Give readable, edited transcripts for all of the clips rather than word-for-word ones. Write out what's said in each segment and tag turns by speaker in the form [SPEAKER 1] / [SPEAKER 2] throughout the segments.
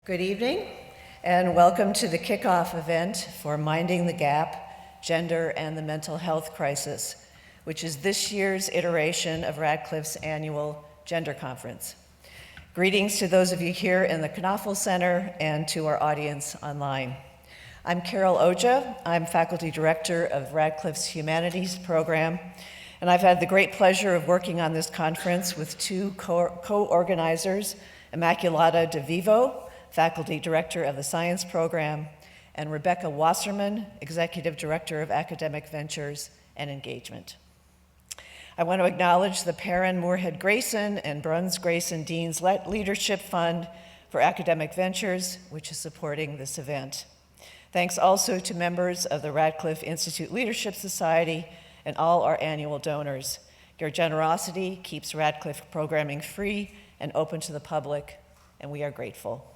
[SPEAKER 1] Good evening, and welcome to the kickoff event for Minding the Gap, Gender and the Mental Health Crisis, which is this year's iteration of Radcliffe's annual Gender Conference. Greetings to those of you here in the Knaufel Center and to our audience online. I'm Carol Oja. I'm Faculty Director of Radcliffe's Humanities program, and I've had the great pleasure of working on this conference with two co-organizers, Immaculata De Vivo, Faculty Director of the Science Program, and Rebecca Wasserman, Executive Director of Academic Ventures and Engagement. I want to acknowledge the Perrin Moorhead Grayson and Bruns Grayson Dean's Leadership Fund for Academic Ventures, which is supporting this event. Thanks also to members of the Radcliffe Institute Leadership Society and all our annual donors. Your generosity keeps Radcliffe programming free and open to the public, and we are grateful.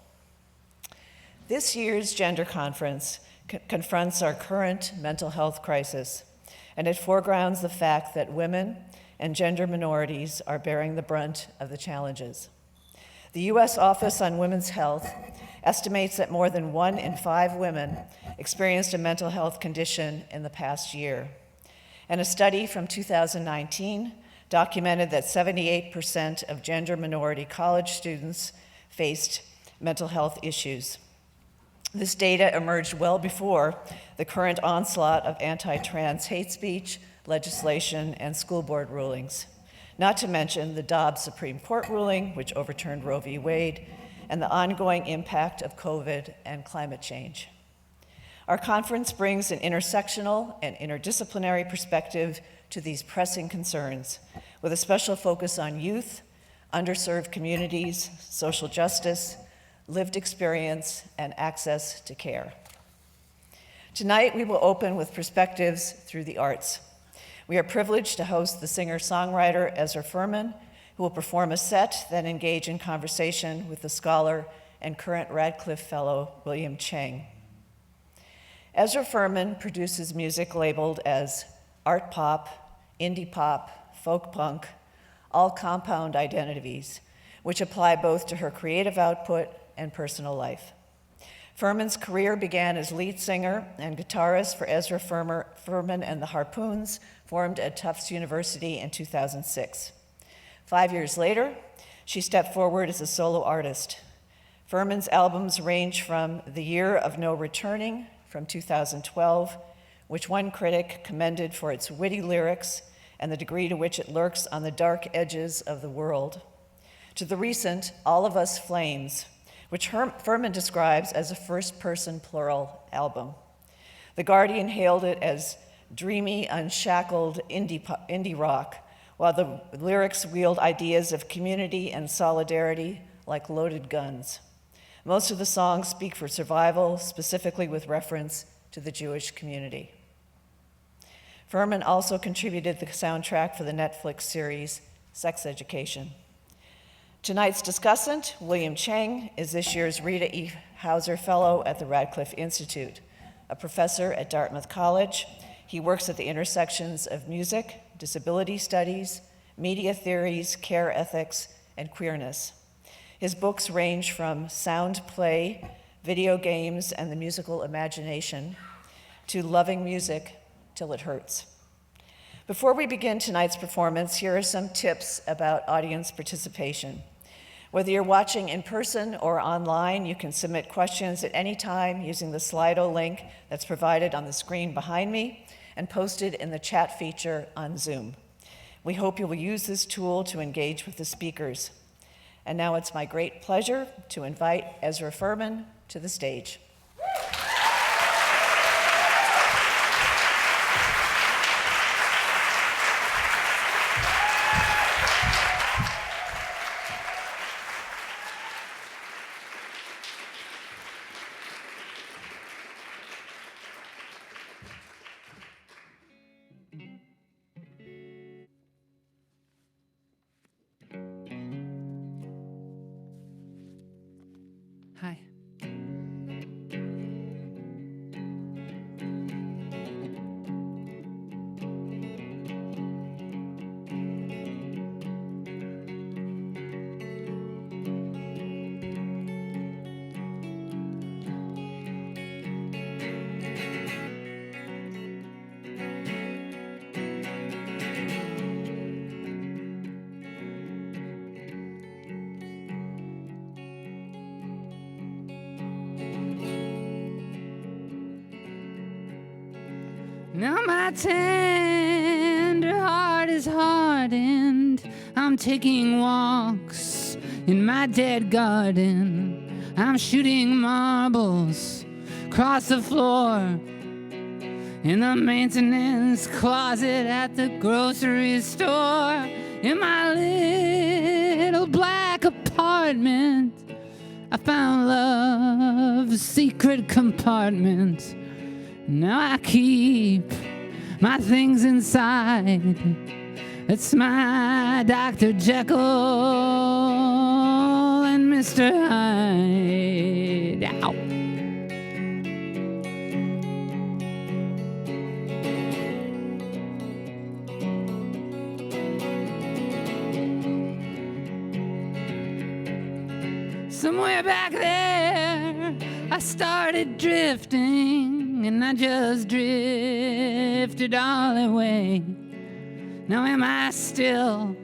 [SPEAKER 1] This year's Gender Conference confronts our current mental health crisis, and it foregrounds the fact that women and gender minorities are bearing the brunt of the challenges. The U.S. Office on Women's Health estimates that more than 1 in 5 women experienced a mental health condition in the past year. And a study from 2019 documented that 78% of gender minority college students faced mental health issues. This data emerged well before the current onslaught of anti-trans hate speech, legislation, and school board rulings, not to mention the Dobbs Supreme Court ruling, which overturned Roe v. Wade, and the ongoing impact of COVID and climate change. Our conference brings an intersectional and interdisciplinary perspective to these pressing concerns, with a special focus on youth, underserved communities, social justice, lived experience, and access to care. Tonight, we will open with perspectives through the arts. We are privileged to host the singer-songwriter Ezra Furman, who will perform a set, then engage in conversation with the scholar and current Radcliffe Fellow, William Cheng. Ezra Furman produces music labeled as art pop, indie pop, folk punk, all compound identities, which apply both to her creative output and personal life. Furman's career began as lead singer and guitarist for Ezra Furman and the Harpoons, formed at Tufts University in 2006. 5 years later, she stepped forward as a solo artist. Furman's albums range from The Year of No Returning from 2012, which one critic commended for its witty lyrics and the degree to which it lurks on the dark edges of the world, to the recent All of Us Flames, which Furman describes as a first-person plural album. The Guardian hailed it as dreamy, unshackled indie rock, while the lyrics wield ideas of community and solidarity like loaded guns. Most of the songs speak for survival, specifically with reference to the Jewish community. Furman also contributed the soundtrack for the Netflix series Sex Education. Tonight's discussant, William Cheng, is this year's Rita E. Hauser Fellow at the Radcliffe Institute, a professor at Dartmouth College. He works at the intersections of music, disability studies, media theories, care ethics, and queerness. His books range from sound play, video games, and the musical imagination, to loving music till it hurts. Before we begin tonight's performance, here are some tips about audience participation. Whether you're watching in person or online, you can submit questions at any time using the Slido link that's provided on the screen behind me and posted in the chat feature on Zoom. We hope you will use this tool to engage with the speakers. And now it's my great pleasure to invite Ezra Furman to the stage.
[SPEAKER 2] Hi. Now my tender heart is hardened. I'm taking walks in my dead garden. I'm shooting marbles across the floor in the maintenance closet at the grocery store. In my little black apartment, I found love's secret compartment. Now I keep my things inside. It's my Dr. Jekyll and Mr. Hyde. Ow. Somewhere back there, I started drifting, and I just drifted all the way. Now am I still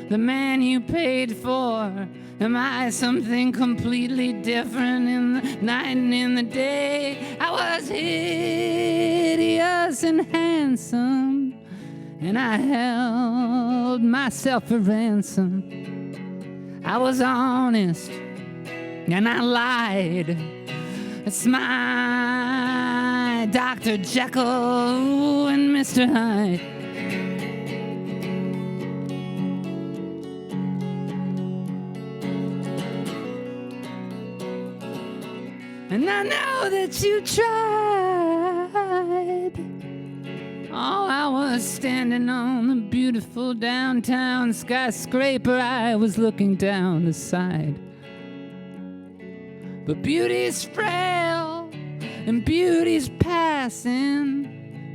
[SPEAKER 2] the man you paid for? Am I something completely different in the night and in the day? I was hideous and handsome, and I held myself for ransom. I was honest, and I lied. It's my Dr. Jekyll and Mr. Hyde. And I know that you tried. Oh, I was standing on the beautiful downtown skyscraper. I was looking down the side. But beauty's frail, and beauty's passing,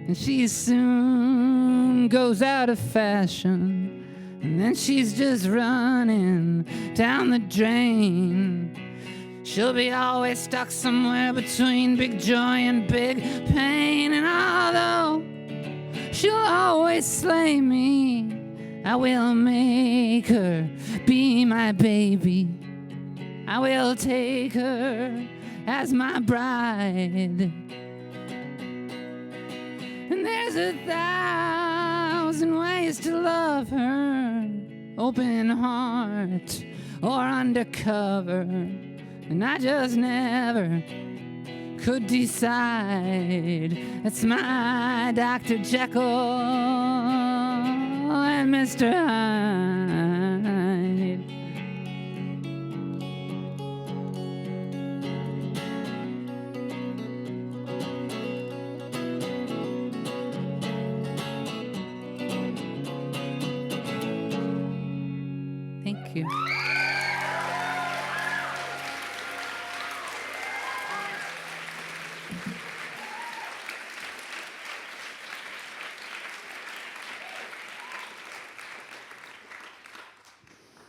[SPEAKER 2] and she soon goes out of fashion. And then she's just running down the drain. She'll be always stuck somewhere between big joy and big pain. And although she'll always slay me, I will make her be my baby. I will take her as my bride. And there's 1,000 ways to love her, open heart or undercover. And I just never could decide. It's my Dr. Jekyll and Mr. Hyde. Thank you.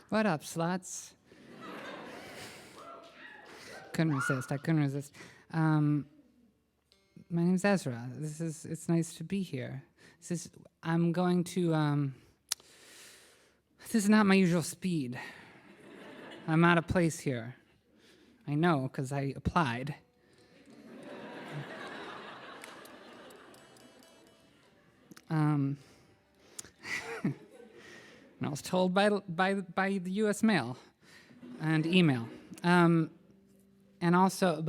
[SPEAKER 2] What up, sluts? I couldn't resist. My name's Ezra. It's nice to be here. I'm going to, this is not my usual speed. I'm out of place here. I know, because I applied. And I was told by the U.S. mail and email. And also,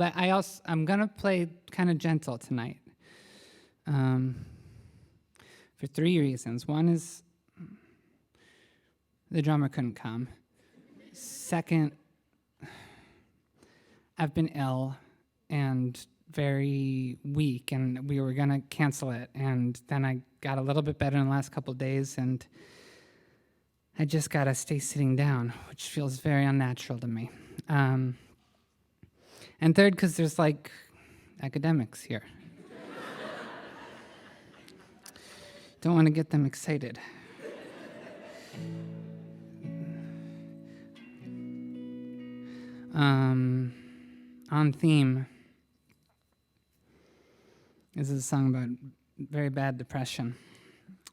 [SPEAKER 2] I'm gonna play kind of gentle tonight. For 3 reasons. One is the drummer couldn't come. Second, I've been ill and very weak, and we were gonna cancel it. And then I got a little bit better in the last couple of days, and I just gotta stay sitting down, which feels very unnatural to me. And third, because there's like academics here. Don't want to get them excited. On theme is a song about very bad depression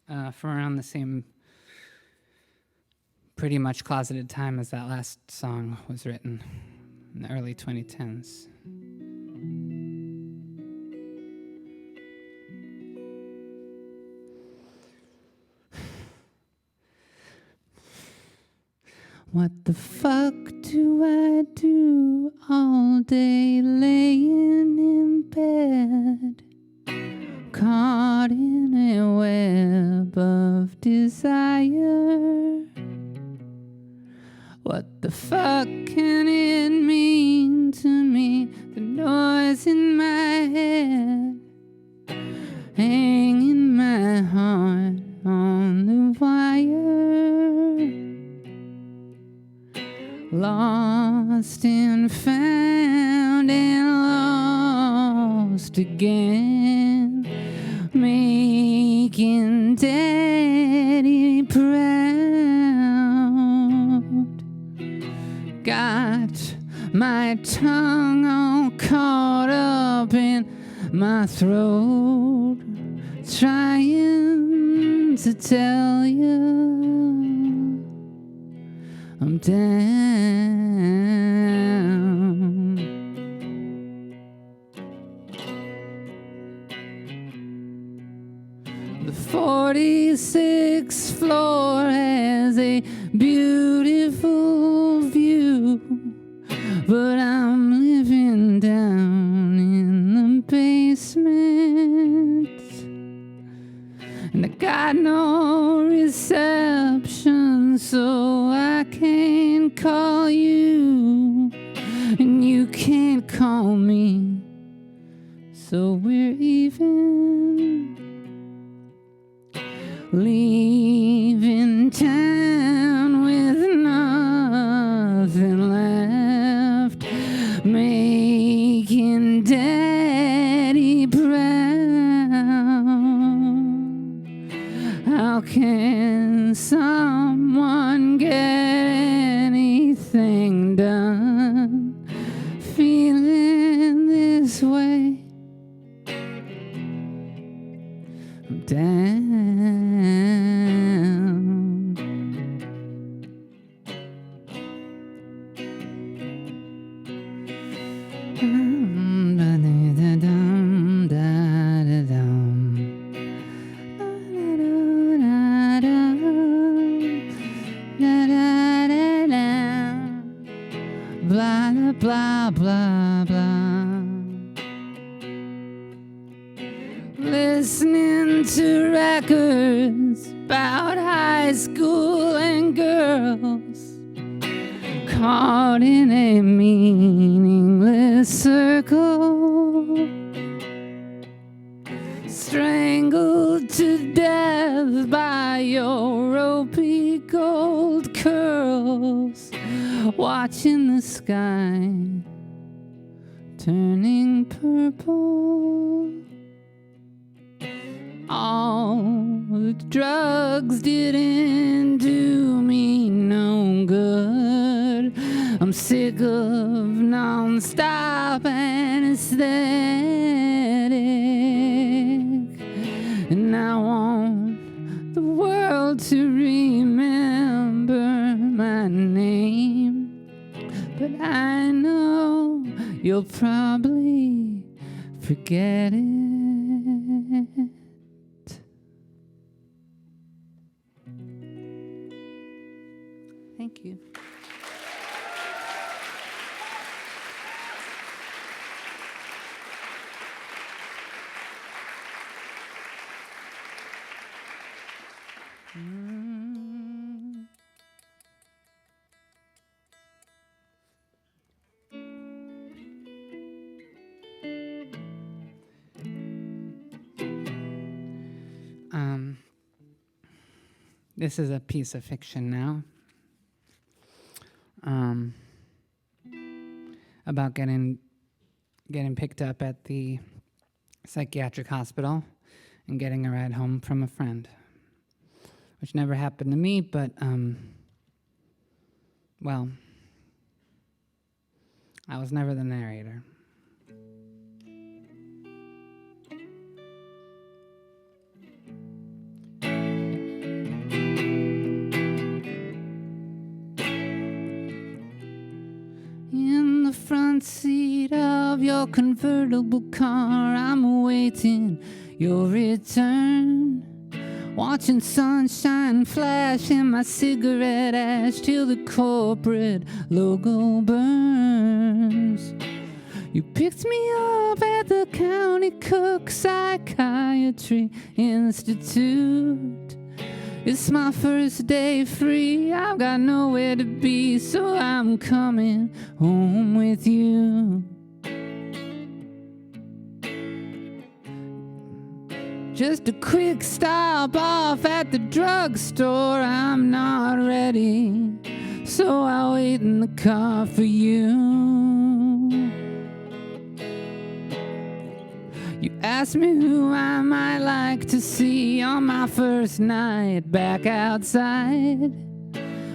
[SPEAKER 2] from around the same pretty much closeted time as that last song was written in the early 2010s. What the fuck do I do all day laying in bed, caught in a web of desire? What the fuck can it mean to me? The noise in my head, hanging my heart on the wire. Lost and found and lost again, making daddy proud. Got my tongue all caught up in my throat, trying to tell you I'm down. The 46th floor has a beautiful view, but I'm living down in the basement, and I got no reception, so I can't call you, and you can't call me, so we're even. Leaving town with nothing left, making daddy proud. How can someone get anything done feeling this way? I'm down. Blah, blah, blah, blah. Listening to records about high school and girls, caught in a meaningless circle, strangled to death by your ropey gold curls, watching the sky turning purple. All the drugs didn't do me no good. I'm sick of non-stop anesthetic, and I want the world to remember my name, but I know you'll probably forget it. Thank you. This is a piece of fiction now. About getting picked up at the psychiatric hospital and getting a ride home from a friend, which never happened to me, but well, I was never the narrator. In the front seat of your convertible car, I'm awaiting your return, watching sunshine flash in my cigarette ash till the corporate logo burns. You picked me up at the County Cook Psychiatry Institute. It's my first day free, I've got nowhere to be, so I'm coming home with you. Just a quick stop off at the drugstore, I'm not ready, so I'll wait in the car for you. You asked me who I might like to see on my first night back outside.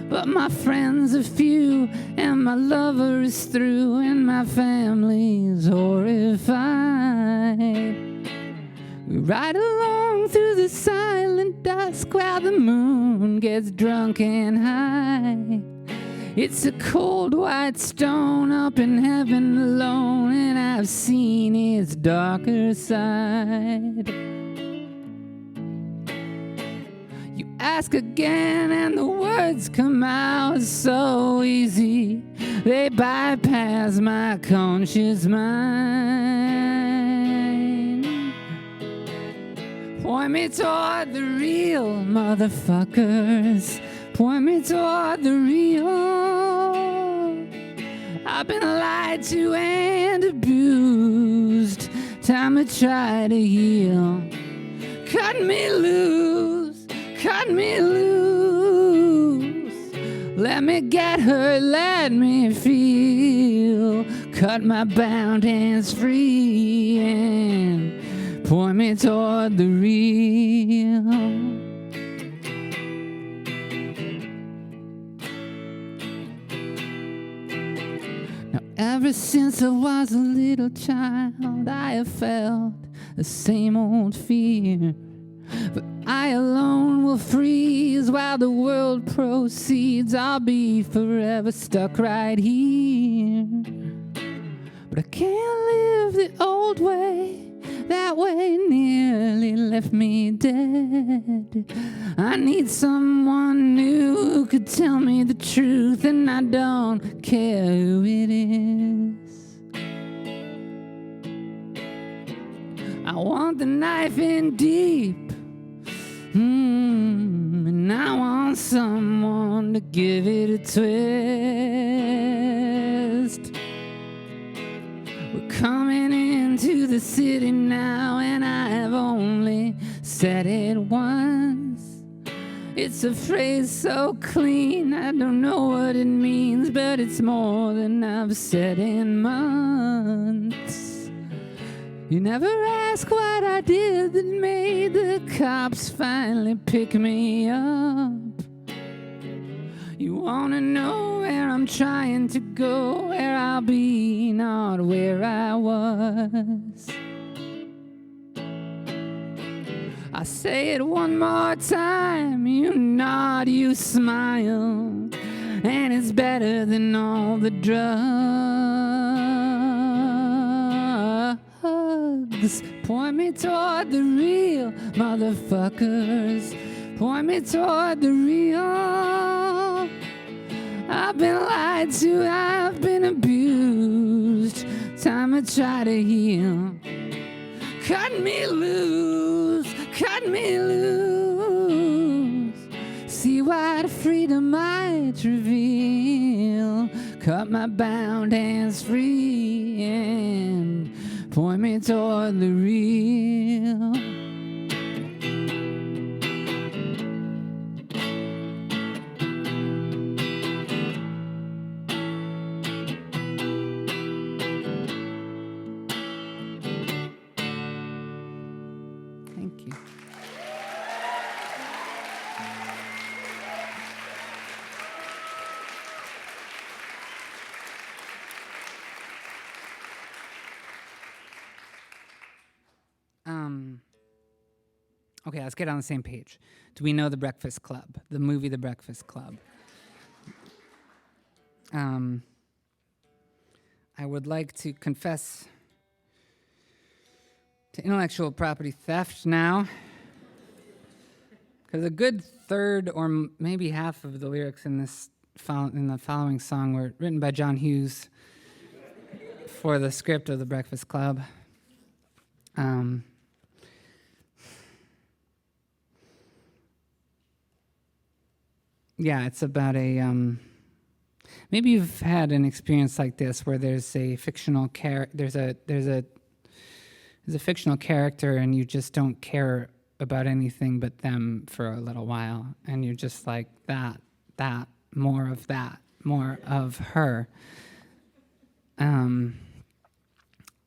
[SPEAKER 2] But my friends are few, and my lover is through, and my family's horrified. We ride along through the silent dusk while the moon gets drunk and high. It's a cold white stone up in heaven alone, and I've seen its darker side. You ask again and the words come out so easy, they bypass my conscious mind. Point me toward the real motherfuckers, point me toward the real. I've been lied to and abused, time to try to heal. Cut me loose, cut me loose. Let me get hurt, let me feel. Cut my bound hands free and point me toward the real. Ever since I was a little child, I have felt the same old fear. But I alone will freeze while the world proceeds. I'll be forever stuck right here. But I can't live the old way. That way nearly left me dead. I need someone new who could tell me the truth, and I don't care who it is. I want the knife in deep, and I want someone to give it a twist. We're coming into the city now, and I have only said it once. It's a phrase so clean, I don't know what it means, but it's more than I've said in months. You never ask what I did that made the cops finally pick me up. You wanna know where I'm trying to go, where I'll be, not where I was. I say it one more time, you nod, you smile, and it's better than all the drugs. Point me toward the real motherfuckers, point me toward the real. I've been lied to, I've been abused, time to try to heal. Cut me loose, cut me loose. See what freedom might reveal. Cut my bound hands free and point me toward the real. Okay, let's get on the same page. Do we know The Breakfast Club? The movie The Breakfast Club. I would like to confess to intellectual property theft now. Because a good third or maybe half of the lyrics in the following song were written by John Hughes for the script of The Breakfast Club. Yeah, it's about maybe you've had an experience like this where there's a fictional there's a fictional character and you just don't care about anything but them for a little while, and you're just like that, more of her.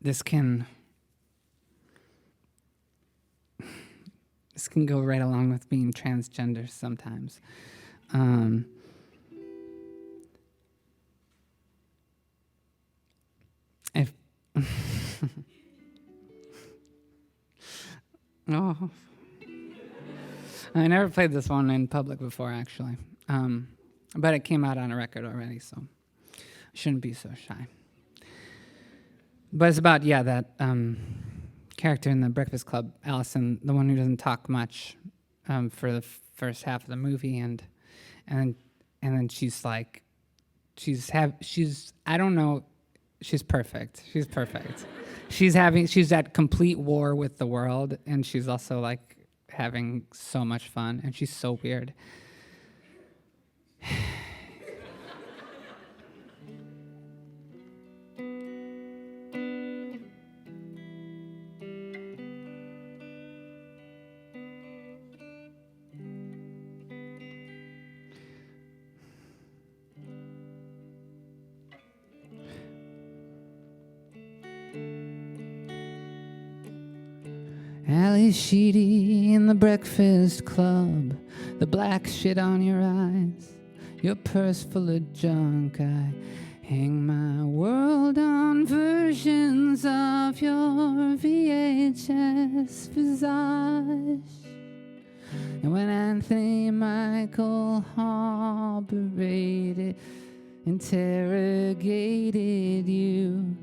[SPEAKER 2] This can go right along with being transgender sometimes. If oh, I never played this one in public before, actually, but it came out on a record already, so I shouldn't be so shy. But it's about that character in The Breakfast Club, Allison, the one who doesn't talk much for the first half of the movie, and then she's like, she's I don't know, she's perfect. She's perfect. She's at complete war with the world, and she's also like having so much fun, and she's so weird. Ali Sheedy in The Breakfast Club, the black shit on your eyes, your purse full of junk. I hang my world on versions of your VHS visage. And when Anthony Michael interrogated you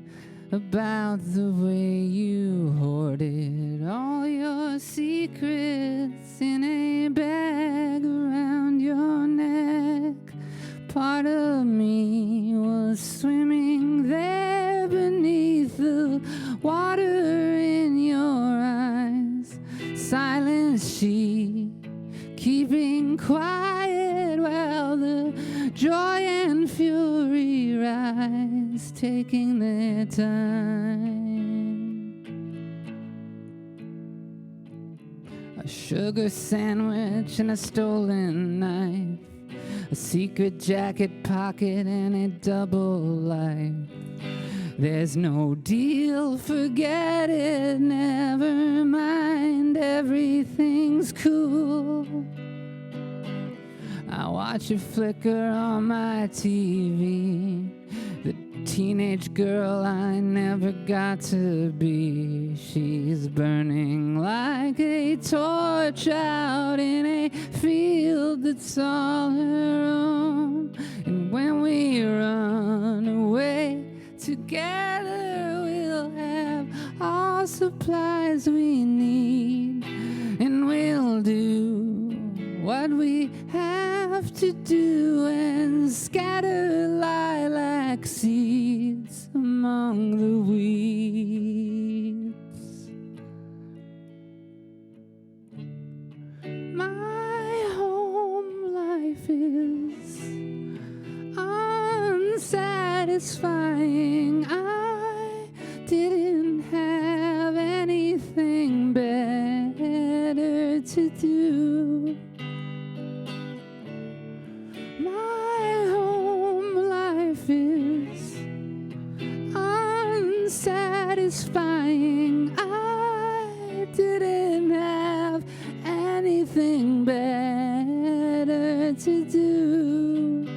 [SPEAKER 2] about the way you hoarded all your secrets in a bag around your neck, part of me was swimming there beneath the water in your eyes. Silence she, keeping quiet while the joy and fury rise, taking their time. A sugar sandwich and a stolen knife, a secret jacket pocket and a double life. There's no deal, forget it, never mind, everything's cool. I watch it flicker on my TV, the teenage girl I never got to be. She's burning like a torch out in a field that's all her own. And when we run away together, we'll have all supplies we need, and we'll do what we have to do and scatter lilac seeds among the weeds. My home life is unsatisfying. I didn't have anything better to do. My home life is unsatisfying. I didn't have anything better to do.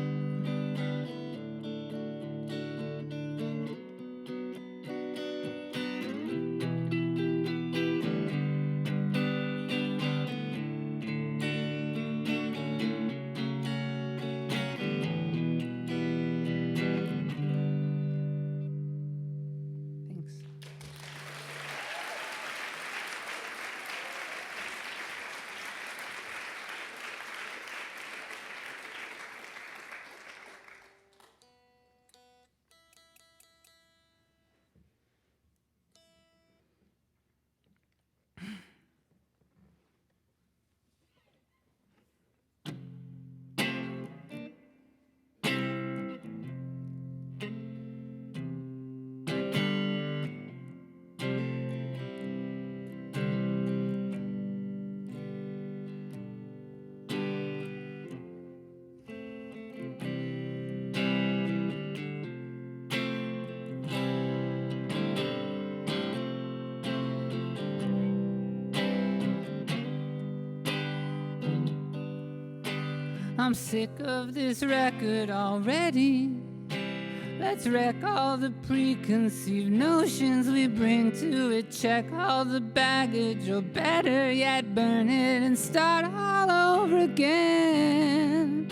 [SPEAKER 2] I'm sick of this record already. Let's wreck all the preconceived notions we bring to it. Check all the baggage, or better yet, burn it and start all over again.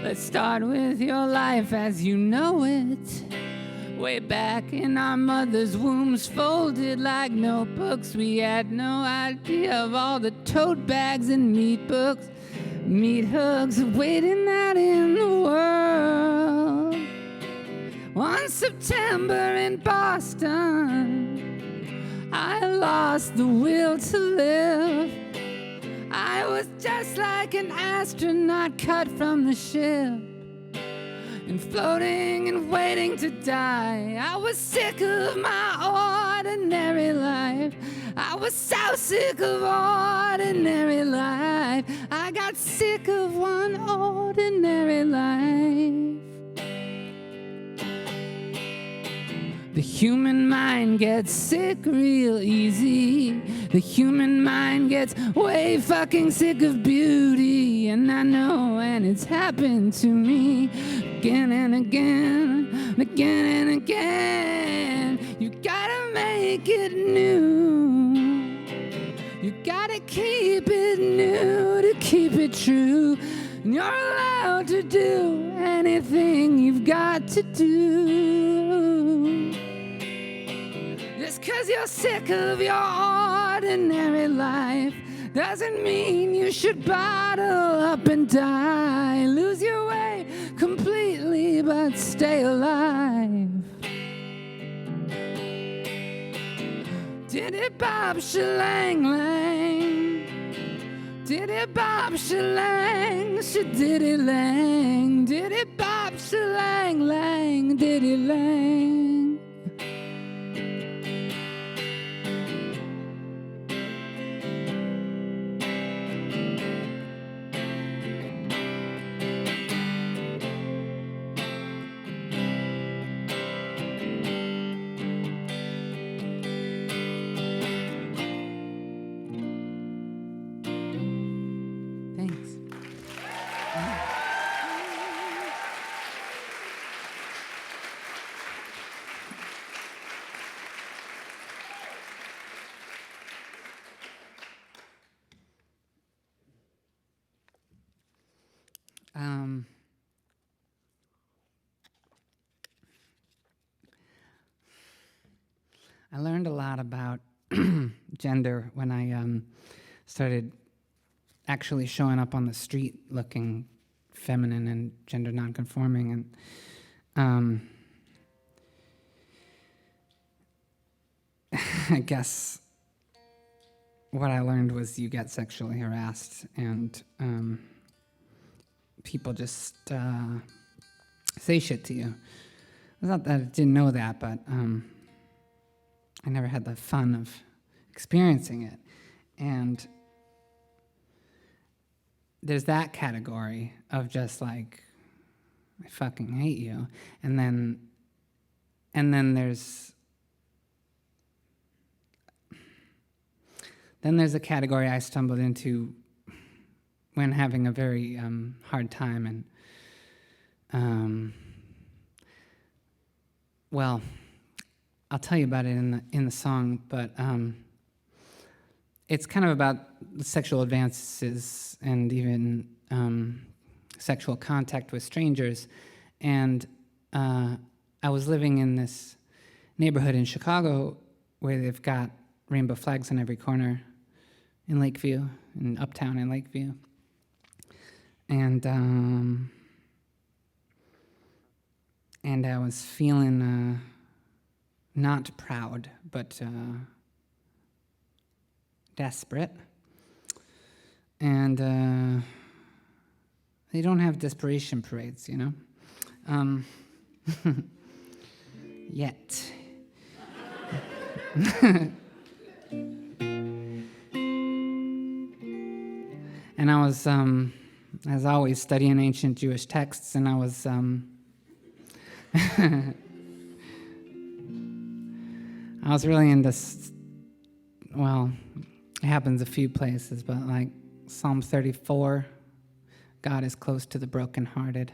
[SPEAKER 2] Let's start with your life as you know it. Way back in our mother's wombs, folded like notebooks. We had no idea of all the tote bags and meat books, meat hooks waiting out in the world. One September in Boston, I lost the will to live. I was just like an astronaut cut from the ship and floating and waiting to die. I was sick of my ordinary life. I was so sick of ordinary life. I got sick of one ordinary life. The human mind gets sick real easy. The human mind gets way fucking sick of beauty. And I know, and it's happened to me again and again, again and again. You gotta make it new. You gotta keep it new to keep it true. And you're allowed to do anything you've got to do. Just 'cause you're sick of your ordinary life doesn't mean you should bottle up and die. Lose your way completely, but stay alive. Did it bop shalang lang? Did it bop shalang? Did it lang? Did it bop shalang lang? Did it lang? I learned a lot about gender when I started actually showing up on the street looking feminine and gender nonconforming. And I guess what I learned was you get sexually harassed and people just say shit to you. It's not that I didn't know that, but I never had the fun of experiencing it. And there's that category of just like, I fucking hate you. And then there's a category I stumbled into when having a very hard time, and well, I'll tell you about it in the song, but it's kind of about sexual advances and even sexual contact with strangers. And I was living in this neighborhood in Chicago where they've got rainbow flags on every corner in Lakeview, in Uptown in Lakeview. And I was feeling not proud, but desperate. And they don't have desperation parades, you know? Yet. And I was, as always, studying ancient Jewish texts, and I was I was really into, well, it happens a few places, but like Psalm 34, God is close to the brokenhearted.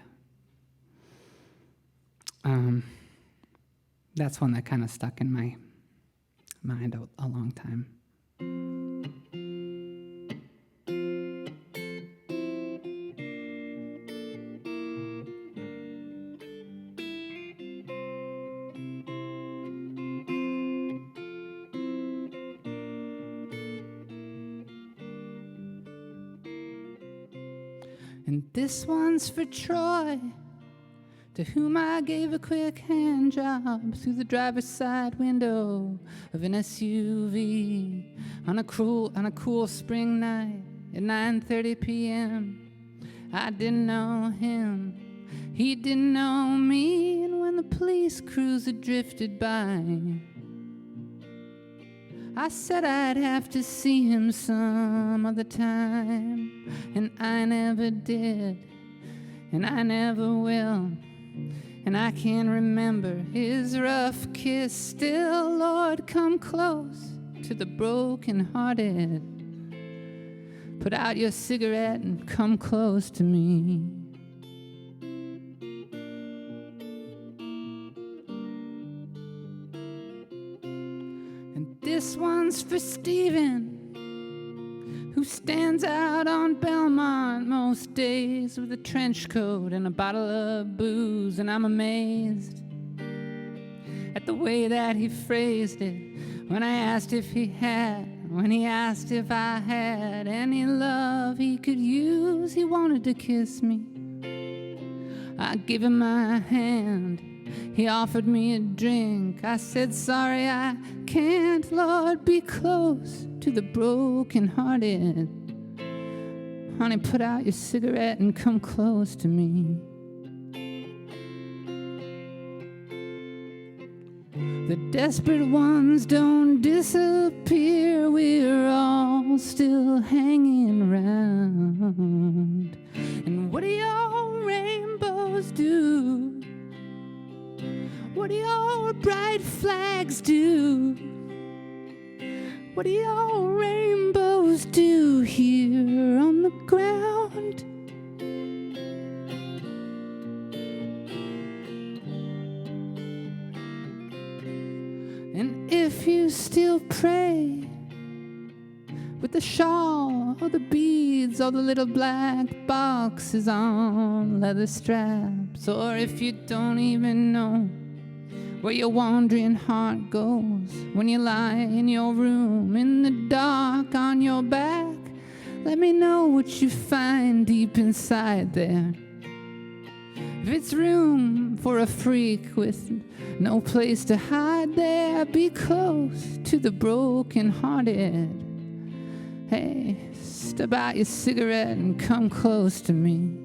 [SPEAKER 2] That's one that kind of stuck in my mind a long time. And this one's for Troy, to whom I gave a quick hand job through the driver's side window of an SUV on a cool spring night at 9:30 p.m. I didn't know him, he didn't know me, and when the police cruiser drifted by, I said I'd have to see him some other time, and I never did, and I never will, and I can remember his rough kiss still. Lord, come close to the broken-hearted. Put out your cigarette and come close to me. This one's for Stephen, who stands out on Belmont most days with a trench coat and a bottle of booze, and I'm amazed at the way that he phrased it when I asked if he asked if I had any love he could use. He wanted to kiss me. I gave him my hand. He offered me a drink. I said, sorry, I can't. Lord, be close to the broken-hearted. Honey, put out your cigarette and come close to me. The desperate ones don't disappear. We're all still hanging around. And what do y'all rainbows do? What do y'all bright flags do? What do y'all rainbows do here on the ground? And if you still pray with the shawl or the beads or the little black boxes on leather straps, or if you don't even know where your wandering heart goes when you lie in your room in the dark on your back, let me know what you find deep inside there. If it's room for a freak with no place to hide there, be close to the broken-hearted. Hey, stub out your cigarette and come close to me.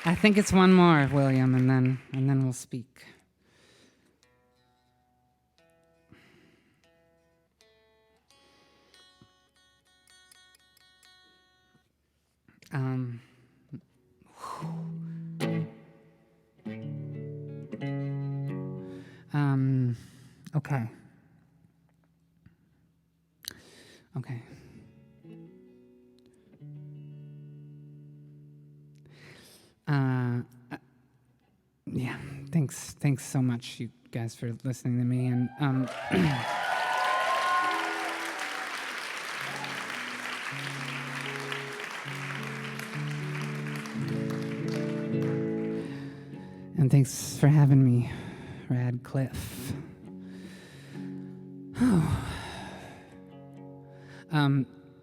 [SPEAKER 2] I think it's one more, William, and then we'll speak. Okay. Yeah, thanks so much, you guys, for listening to me, and and thanks for having me, Radcliffe.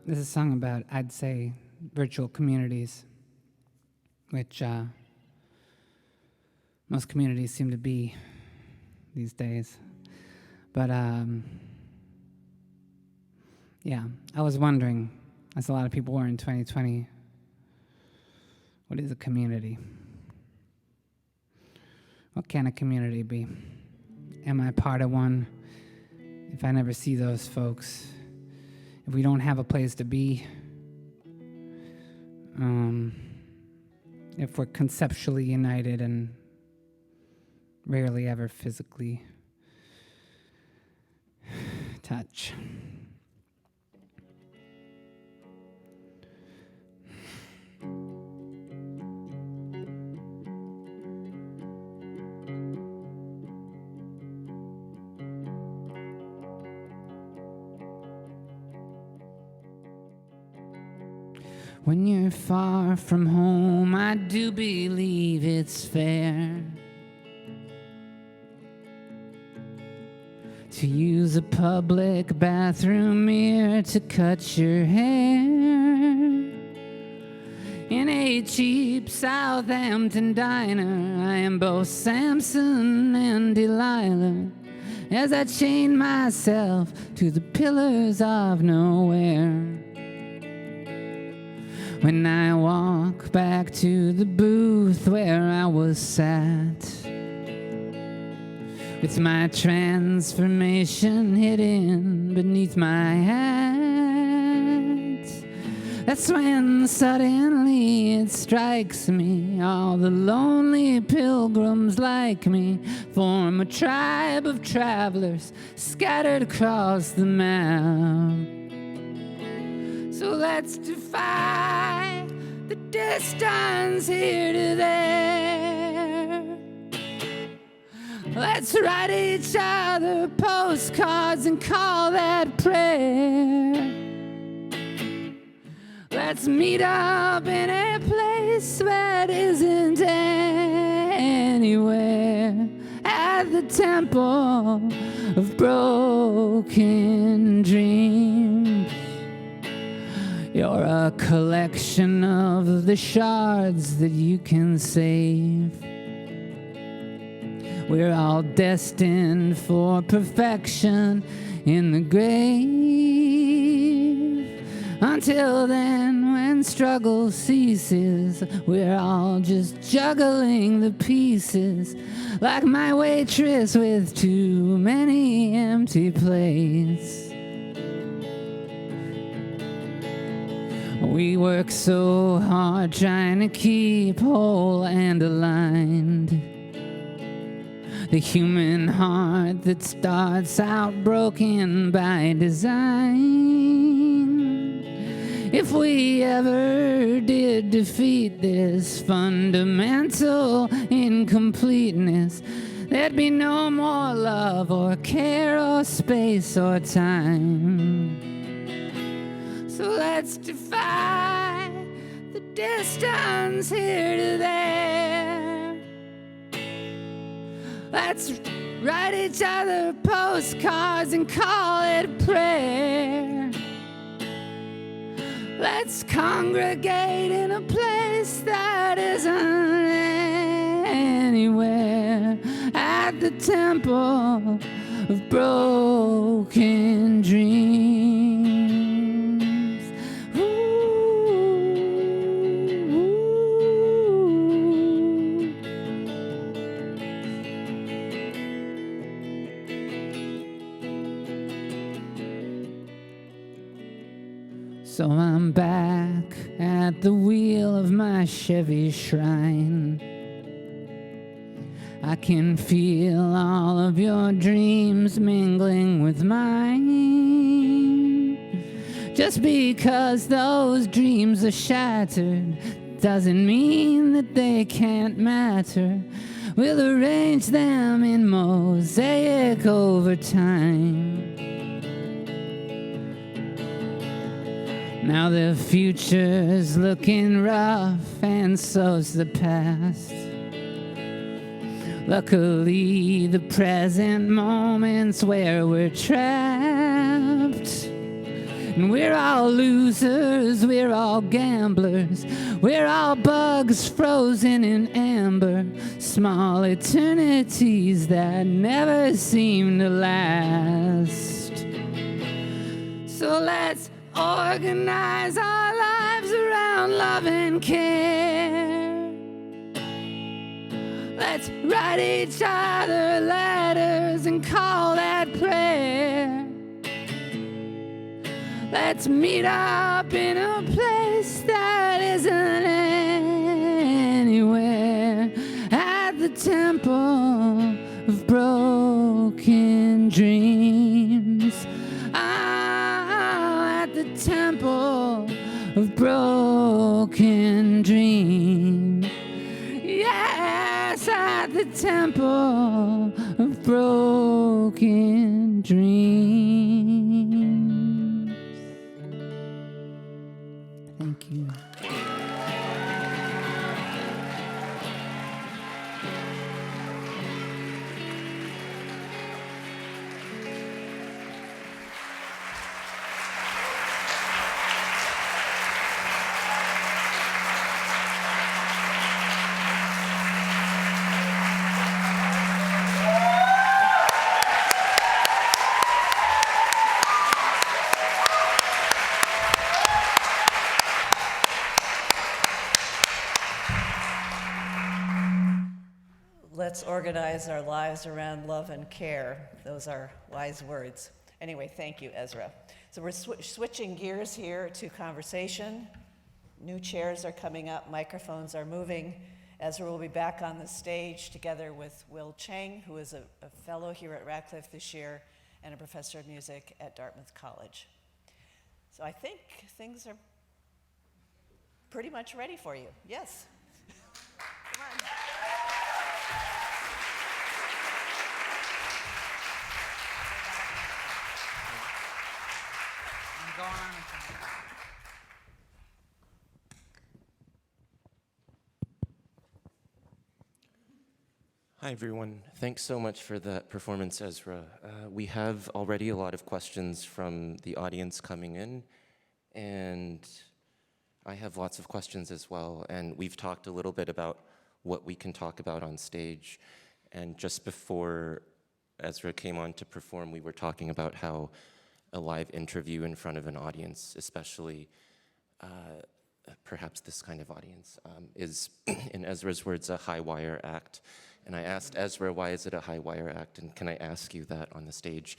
[SPEAKER 2] This is a song about, I'd say, virtual communities, which most communities seem to be these days. But yeah, I was wondering, as a lot of people were in 2020, What is a community? What can a community be? Am I part of one? If I never see those folks, if we don't have a place to be, if we're conceptually united and rarely ever physically touch. When you're far from home, I do believe it's fair to use a public bathroom mirror to cut your hair. In a cheap Southampton diner, I am both Samson and Delilah as I chain myself to the pillars of nowhere. When I walk back to the booth where I was sat, with my transformation hidden beneath my hat, that's when suddenly it strikes me, all the lonely pilgrims like me form a tribe of travelers scattered across the map. So let's defy the distance here to there. Let's write each other postcards and call that prayer. Let's meet up in a place that isn't anywhere, at the temple of broken dreams. You're a collection of the shards that you can save. We're all destined for perfection in the grave. Until then, when struggle ceases, we're all just juggling the pieces, like my waitress with too many empty plates. We work so hard trying to keep whole and aligned. The human heart that starts out broken by design. If we ever did defeat this fundamental incompleteness, there'd be no more love or care or space or time. So let's defy the distance here to there. Let's write each other postcards and call it prayer. Let's congregate in a place that isn't anywhere, at the temple of broken dreams. So I'm back at the wheel of my Chevy shrine. I can feel all of your dreams mingling with mine. Just because those dreams are shattered doesn't mean that they can't matter. We'll arrange them in mosaic over time. Now the future's looking rough, and so's the past. Luckily, the present moment's where we're trapped. And we're all losers, we're all gamblers, we're all bugs frozen in amber, small eternities that never seem to last. So let's organize our lives around love and care. Let's write each other letters and call that prayer. Let's meet up in a place that isn't anywhere. At the temple of broken dreams. At the temple of broken dreams. Yes, at the temple of broken dreams. Thank you.
[SPEAKER 1] Let's organize our lives around love and care. Those are wise words. Anyway, thank you, Ezra. So we're switching gears here to conversation. New chairs are coming up, microphones are moving. Ezra will be back on the stage together with Will Cheng, who is a fellow here at Radcliffe this year and a professor of music at Dartmouth College. So I think things are pretty much ready for you. Yes. Come on.
[SPEAKER 3] Hi, everyone. Thanks so much for that performance, Ezra. We have already a lot of questions from the audience coming in, and I have lots of questions as well. And we've talked a little bit about what we can talk about on stage. And just before Ezra came on to perform, we were talking about how a live interview in front of an audience, especially perhaps this kind of audience, is, in Ezra's words, a high wire act. And I asked Ezra, why is it a high wire act? And can I ask you that on the stage?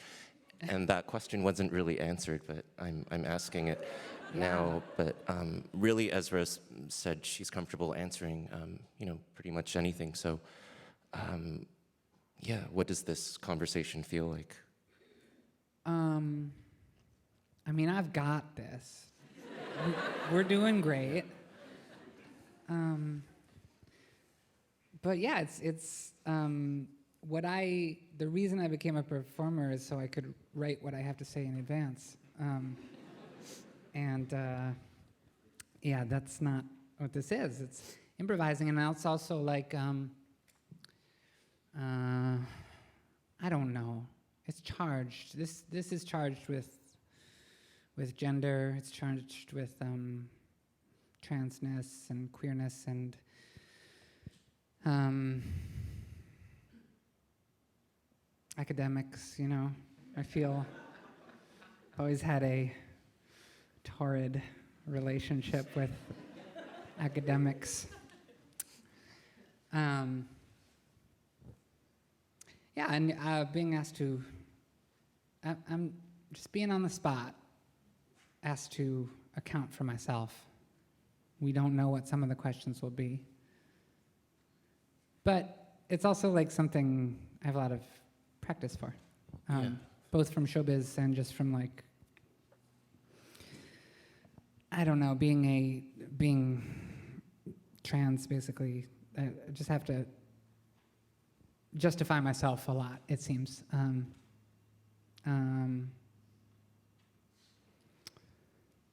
[SPEAKER 3] And that question wasn't really answered, but I'm asking it now. But really, Ezra said she's comfortable answering, pretty much anything. So, yeah, what does this conversation feel like?
[SPEAKER 2] I mean, I've got this. We're doing great. But yeah, it's the reason I became a performer is so I could write what I have to say in advance. Yeah, that's not what this is. It's improvising, and it's also like, I don't know. It's charged. This is charged with gender. It's charged with transness and queerness and academics. I feel I've always had a torrid relationship with academics. Yeah, and being asked to, I'm just being on the spot, asked to account for myself. We don't know what some of the questions will be. But it's also like something I have a lot of practice for, both from showbiz and just from like, I don't know, being trans basically. I just have to justify myself a lot, it seems.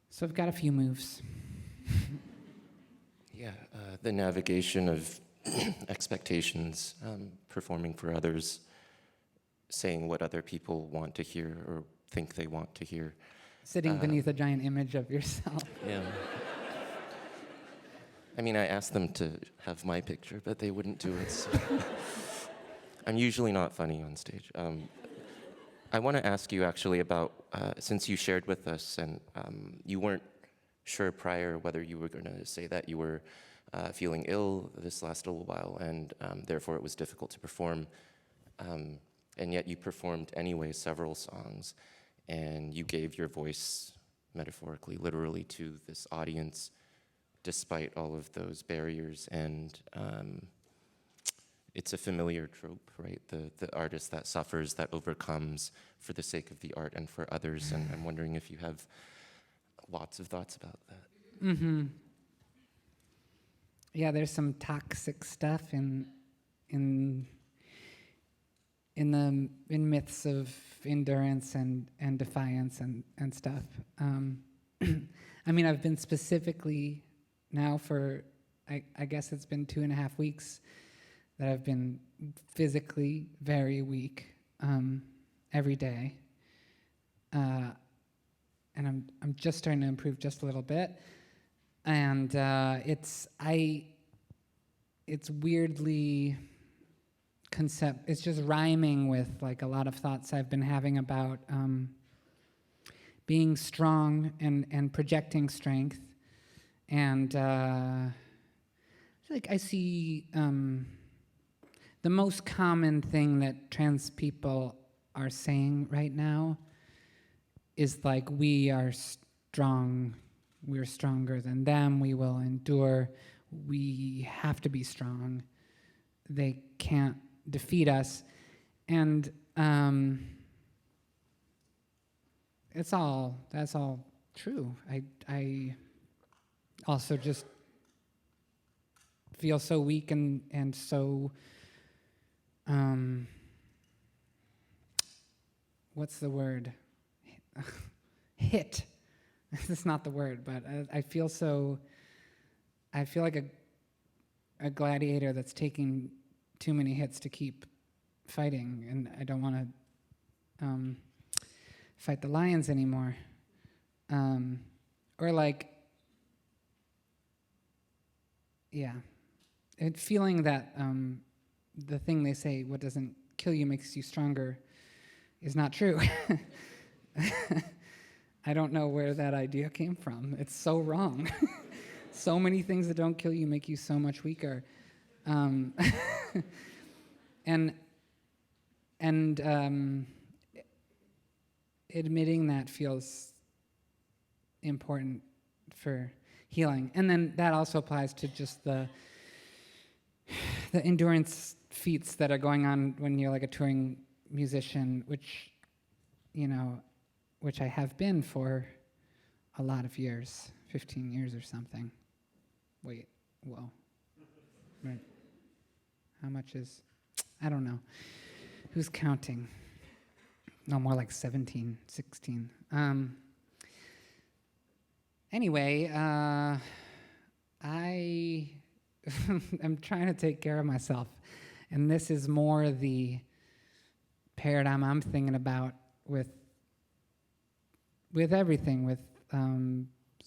[SPEAKER 2] So I've got a few moves.
[SPEAKER 3] Yeah, the navigation of expectations, performing for others, saying what other people want to hear or think they want to hear.
[SPEAKER 2] Sitting beneath a giant image of yourself.
[SPEAKER 3] Yeah. I mean, I asked them to have my picture, but they wouldn't do it. So. I'm usually not funny on stage. I want to ask you actually about, since you shared with us and you weren't sure prior whether you were going to say that you were feeling ill this last little while, and therefore it was difficult to perform. And yet you performed anyway several songs, and you gave your voice, metaphorically, literally, to this audience, despite all of those barriers. And it's a familiar trope, right? The artist that suffers, that overcomes for the sake of the art and for others. And I'm wondering if you have lots of thoughts about that.
[SPEAKER 2] Mm-hmm. Yeah, there's some toxic stuff in myths of endurance and defiance and stuff. I mean, I've been specifically now for, I guess it's been 2.5 weeks that I've been physically very weak every day. And I'm just starting to improve just a little bit. And it's weirdly it's just rhyming with like a lot of thoughts I've been having about being strong and projecting strength. And like I see the most common thing that trans people are saying right now is like, we are strong, we're stronger than them, we will endure, we have to be strong, they can't defeat us. And that's all true. I also just feel so weak and so what's the word? Hit. That's not the word, but I feel like a gladiator that's taking too many hits to keep fighting, and I don't want to fight the lions anymore. Or like, yeah, and feeling that the thing they say, what doesn't kill you makes you stronger, is not true. I don't know where that idea came from. It's so wrong. So many things that don't kill you make you so much weaker. And admitting that feels important for healing. And then that also applies to just the endurance feats that are going on when you're like a touring musician, which I have been for a lot of years, 15 years or something. Wait, whoa. Right. How much is, I don't know. Who's counting? No, more like 17, 16. Anyway, I am trying to take care of myself. And this is more the paradigm I'm thinking about with everything, with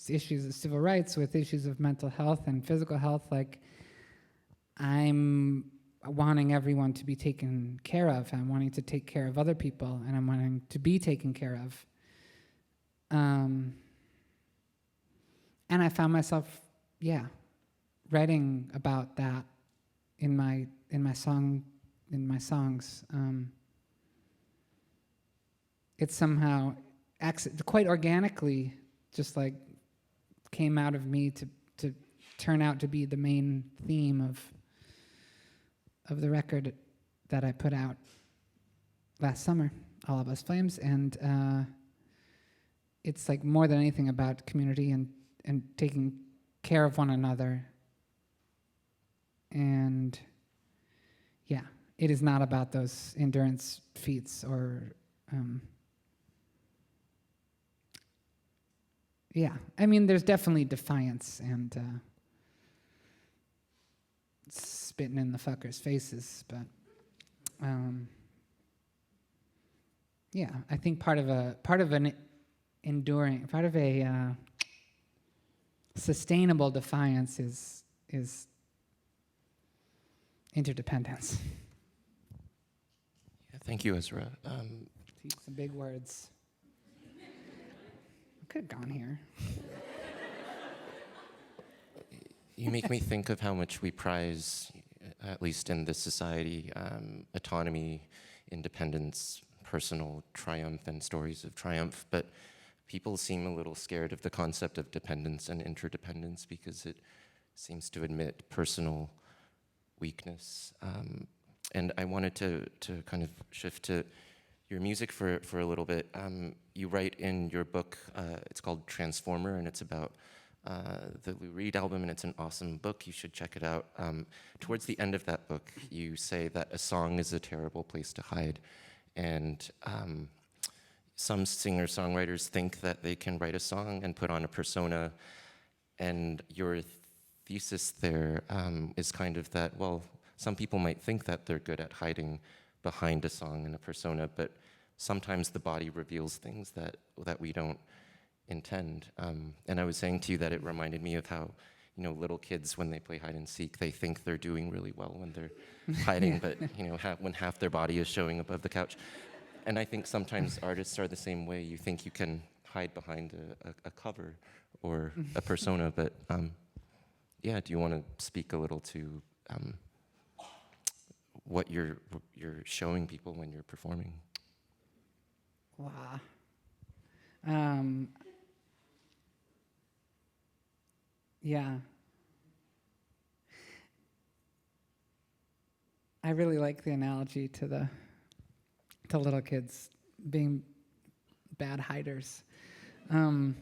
[SPEAKER 2] issues of civil rights, with issues of mental health and physical health. Like, I'm wanting everyone to be taken care of. I'm wanting to take care of other people, and I'm wanting to be taken care of. And I found myself, writing about that in my songs. It somehow quite organically just like came out of me to turn out to be the main theme of the record that I put out last summer, All of Us Flames. And it's like more than anything about community and taking care of one another. And it is not about those endurance feats or I mean, there's definitely defiance and spitting in the fuckers' faces, but I think part of a sustainable defiance is interdependence.
[SPEAKER 3] Yeah, thank you, Ezra.
[SPEAKER 2] Some big words. I could have gone here.
[SPEAKER 3] You make me think of how much we prize, at least in this society, autonomy, independence, personal triumph, and stories of triumph. But people seem a little scared of the concept of dependence and interdependence because it seems to admit personal weakness. And I wanted to kind of shift to your music for a little bit. You write in your book, it's called Transformer, and it's about the Lou Reed album, and it's an awesome book. You should check it out. Towards the end of that book, you say that a song is a terrible place to hide. And some singer-songwriters think that they can write a song and put on a persona, and your thesis there is kind of that, well, some people might think that they're good at hiding behind a song and a persona, but sometimes the body reveals things that we don't intend. And I was saying to you that it reminded me of how, little kids, when they play hide and seek, they think they're doing really well when they're hiding, but when half their body is showing above the couch. And I think sometimes artists are the same way. You think you can hide behind a cover or a persona, but do you want to speak a little to what you're showing people when you're performing?
[SPEAKER 2] Wow. Yeah. I really like the analogy to little kids being bad hiders. Well,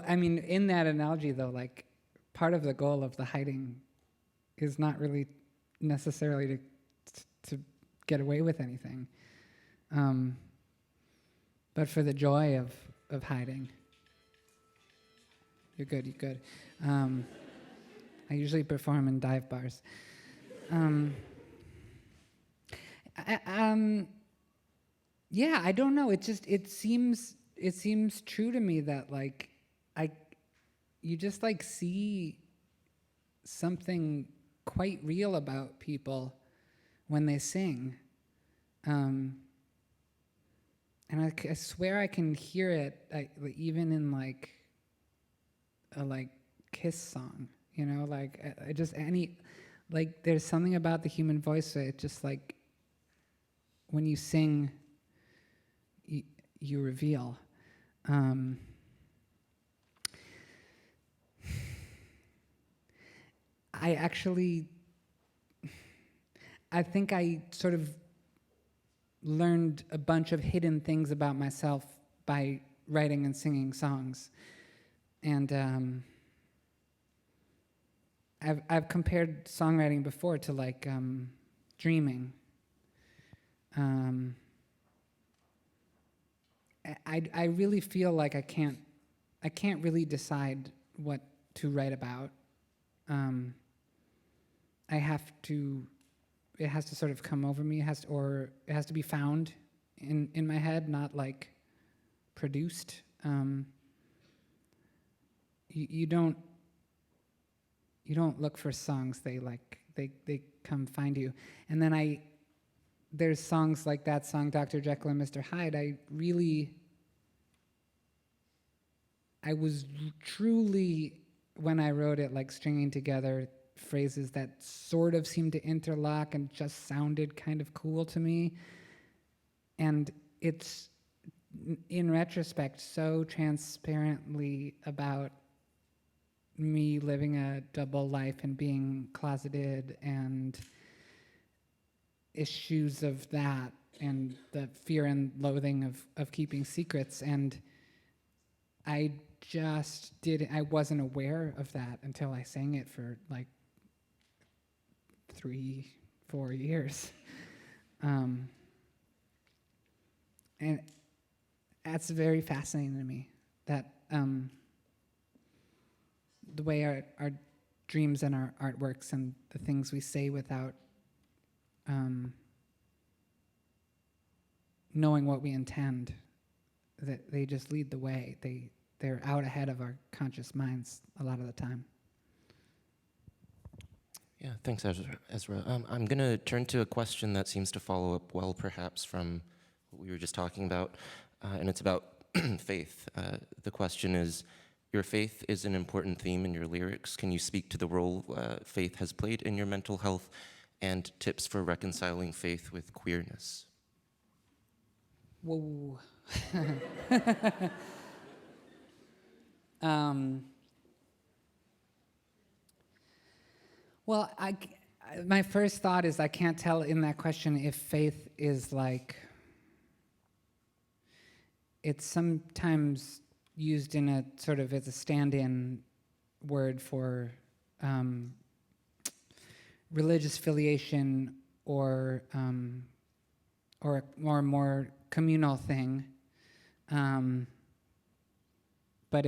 [SPEAKER 2] I mean, in that analogy, though, like, part of the goal of the hiding is not really necessarily to get away with anything, but for the joy of hiding. You're good. I usually perform in dive bars. Yeah, I don't know. It seems true to me that, like, you just, like, see something quite real about people when they sing. And I swear I can hear it, even in, like, a Kiss song, I just there's something about the human voice that it just, like, when you sing, you reveal. I think I sort of learned a bunch of hidden things about myself by writing and singing songs. And I've compared songwriting before to, like, dreaming. I really feel like I can't really decide what to write about. It has to sort of come over me, it has to be found in my head, not, like, produced. You don't look for songs, they come find you. And then there's songs like that song, Dr. Jekyll and Mr. Hyde. I was truly, when I wrote it, like, stringing together phrases that sort of seemed to interlock and just sounded kind of cool to me. And it's, in retrospect, so transparently about me living a double life and being closeted and issues of that and the fear and loathing of keeping secrets. And I wasn't aware of that until I sang it for, like, 3-4 years. And that's very fascinating to me, that the way our dreams and our art works and the things we say without knowing what we intend, that they just lead the way. They're out ahead of our conscious minds a lot of the time.
[SPEAKER 3] Yeah, thanks, Ezra. I'm going to turn to a question that seems to follow up well, perhaps, from what we were just talking about, and it's about faith. The question is, your faith is an important theme in your lyrics. Can you speak to the role faith has played in your mental health and tips for reconciling faith with queerness?
[SPEAKER 2] Whoa. Well, my first thought is I can't tell in that question if faith is like, it's sometimes used in a sort of as a stand-in word for religious affiliation or a more communal thing, but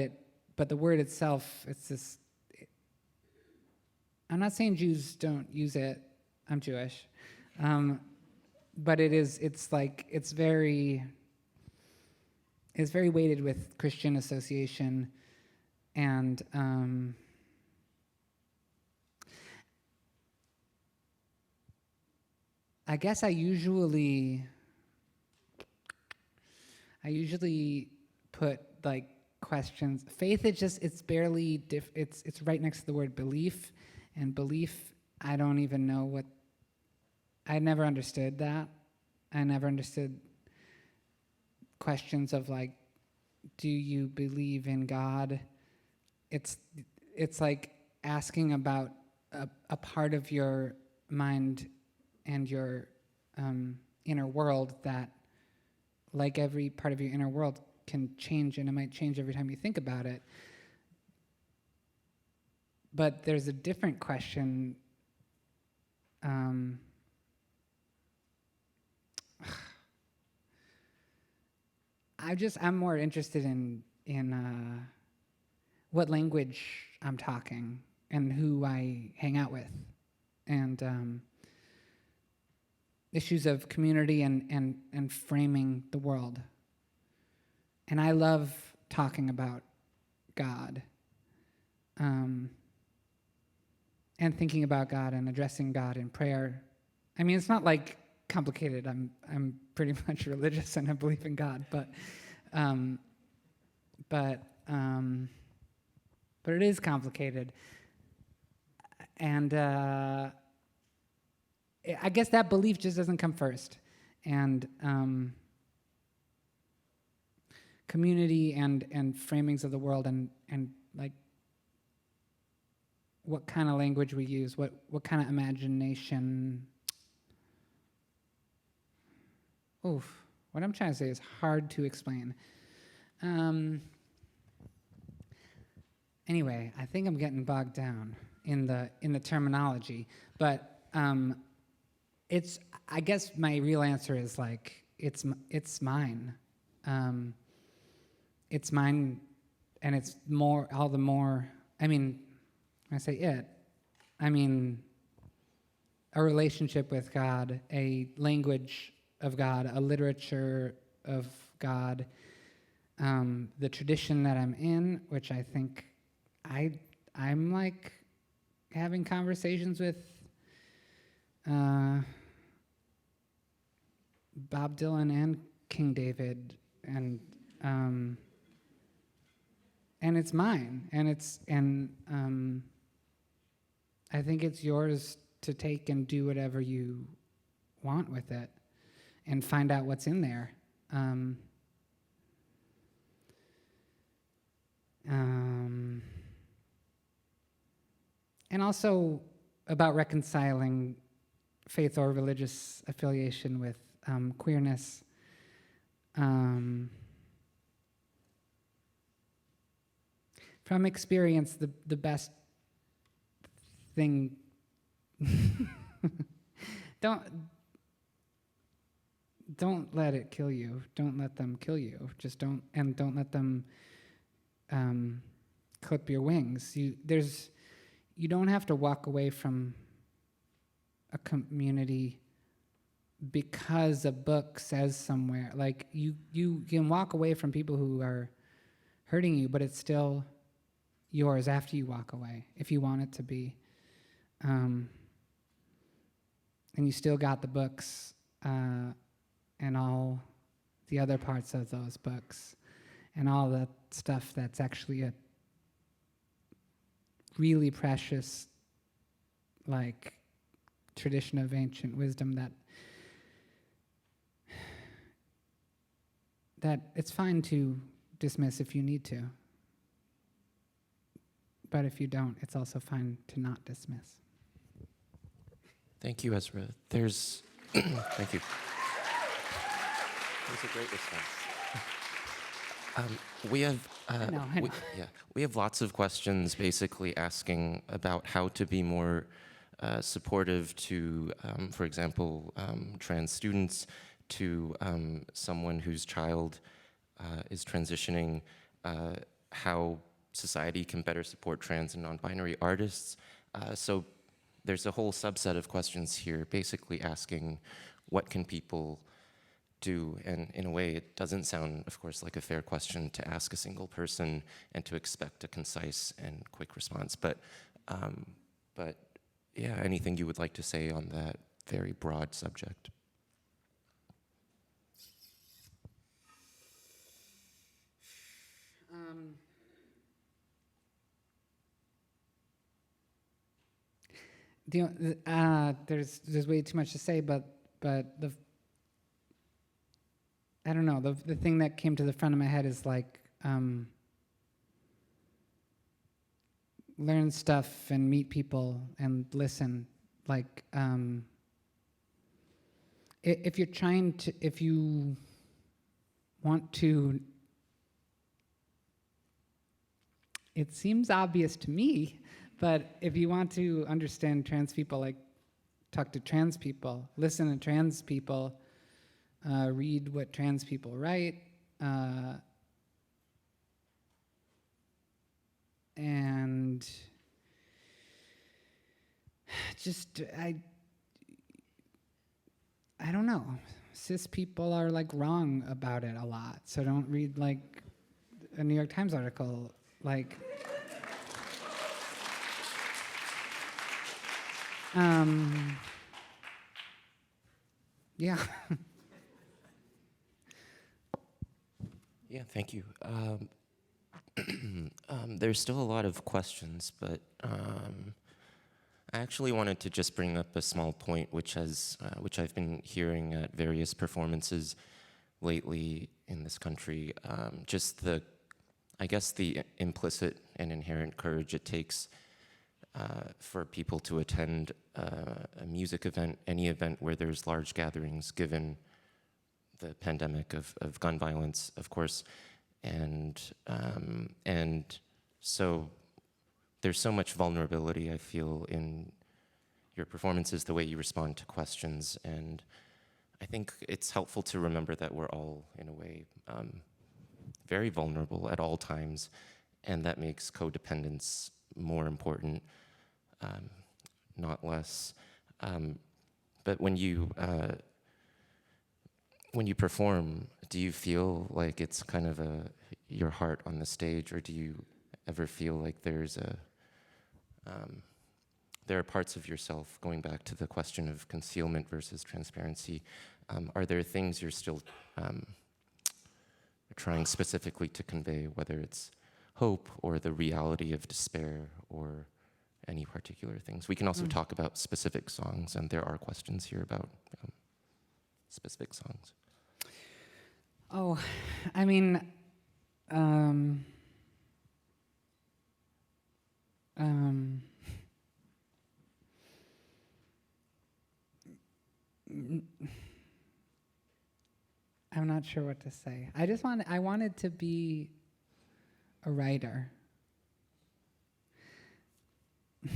[SPEAKER 2] the word itself, it's this. I'm not saying Jews don't use it. I'm Jewish, but it's very weighted with Christian association, and I guess I usually put like questions. Faith, it's barely it's right next to the word belief, and belief, I don't even know what. I never understood that. I never understood questions of like, do you believe in God? It's like asking about a part of your mind and your inner world that, like every part of your inner world, can change, and it might change every time you think about it. But there's a different question. I'm more interested in what language I'm talking and who I hang out with, and issues of community and framing the world. And I love talking about God, and thinking about God and addressing God in prayer. I mean, it's not like complicated. I'm pretty much religious and I believe in God, but it is complicated. And I guess that belief just doesn't come first. And community and framings of the world and like what kind of language we use, what kind of imagination. Oof, what I'm trying to say is hard to explain. Anyway, I think I'm getting bogged down in the terminology, but it's, I guess my real answer is like, it's mine. It's mine, and it's all the more, I mean, when I say it, I mean a relationship with God, a language of God, a literature of God, the tradition that I'm in, which I think I'm like having conversations with Bob Dylan and King David, and it's mine, and I think it's yours to take and do whatever you want with it, and find out what's in there. And also about reconciling faith or religious affiliation with queerness. From experience, the best thing, don't let it kill you. Don't let them kill you. Just don't let them clip your wings. You don't have to walk away from a community because a book says somewhere. Like you can walk away from people who are hurting you, but it's still yours after you walk away, if you want it to be. And you still got the books and all the other parts of those books. and all the stuff that's actually a really precious, like, tradition of ancient wisdom that it's fine to dismiss if you need to. But if you don't, it's also fine to not dismiss.
[SPEAKER 3] Thank you, Ezra. There's, thank you. That was a great response. We have,
[SPEAKER 2] I know.
[SPEAKER 3] we have lots of questions basically asking about how to be more supportive to, for example, trans students, to someone whose child is transitioning, how society can better support trans and non-binary artists. So there's a whole subset of questions here, basically asking what can people do, and in a way it doesn't sound, of course, like a fair question to ask a single person and to expect a concise and quick response, but yeah, anything you would like to say on that very broad subject?
[SPEAKER 2] There's way too much to say, but the I don't know, the thing that came to the front of my head is like, learn stuff and meet people and listen. Like, if you want to, it seems obvious to me, but if you want to understand trans people, like, talk to trans people, listen to trans people, read what trans people write, and just, I don't know. Cis people are, like, wrong about it a lot, so don't read, like, a New York Times article, like, yeah.
[SPEAKER 3] Yeah, thank you. There's still a lot of questions, but I actually wanted to just bring up a small point, which I've been hearing at various performances lately in this country. Just I guess the implicit and inherent courage it takes for people to attend a music event, any event where there's large gatherings, given the pandemic of gun violence, of course, and so there's so much vulnerability, I feel, in your performances, the way you respond to questions, and I think it's helpful to remember that we're all, in a way, very vulnerable at all times, and that makes codependence more important, not less. But when you perform, do you feel like it's kind of your heart on the stage, or do you ever feel like there are parts of yourself, going back to the question of concealment versus transparency, are there things you're still trying specifically to convey, whether it's hope or the reality of despair or any particular things? We can also talk about specific songs, and there are questions here about specific songs.
[SPEAKER 2] Oh, I mean, I'm not sure what to say. I wanted to be a writer. I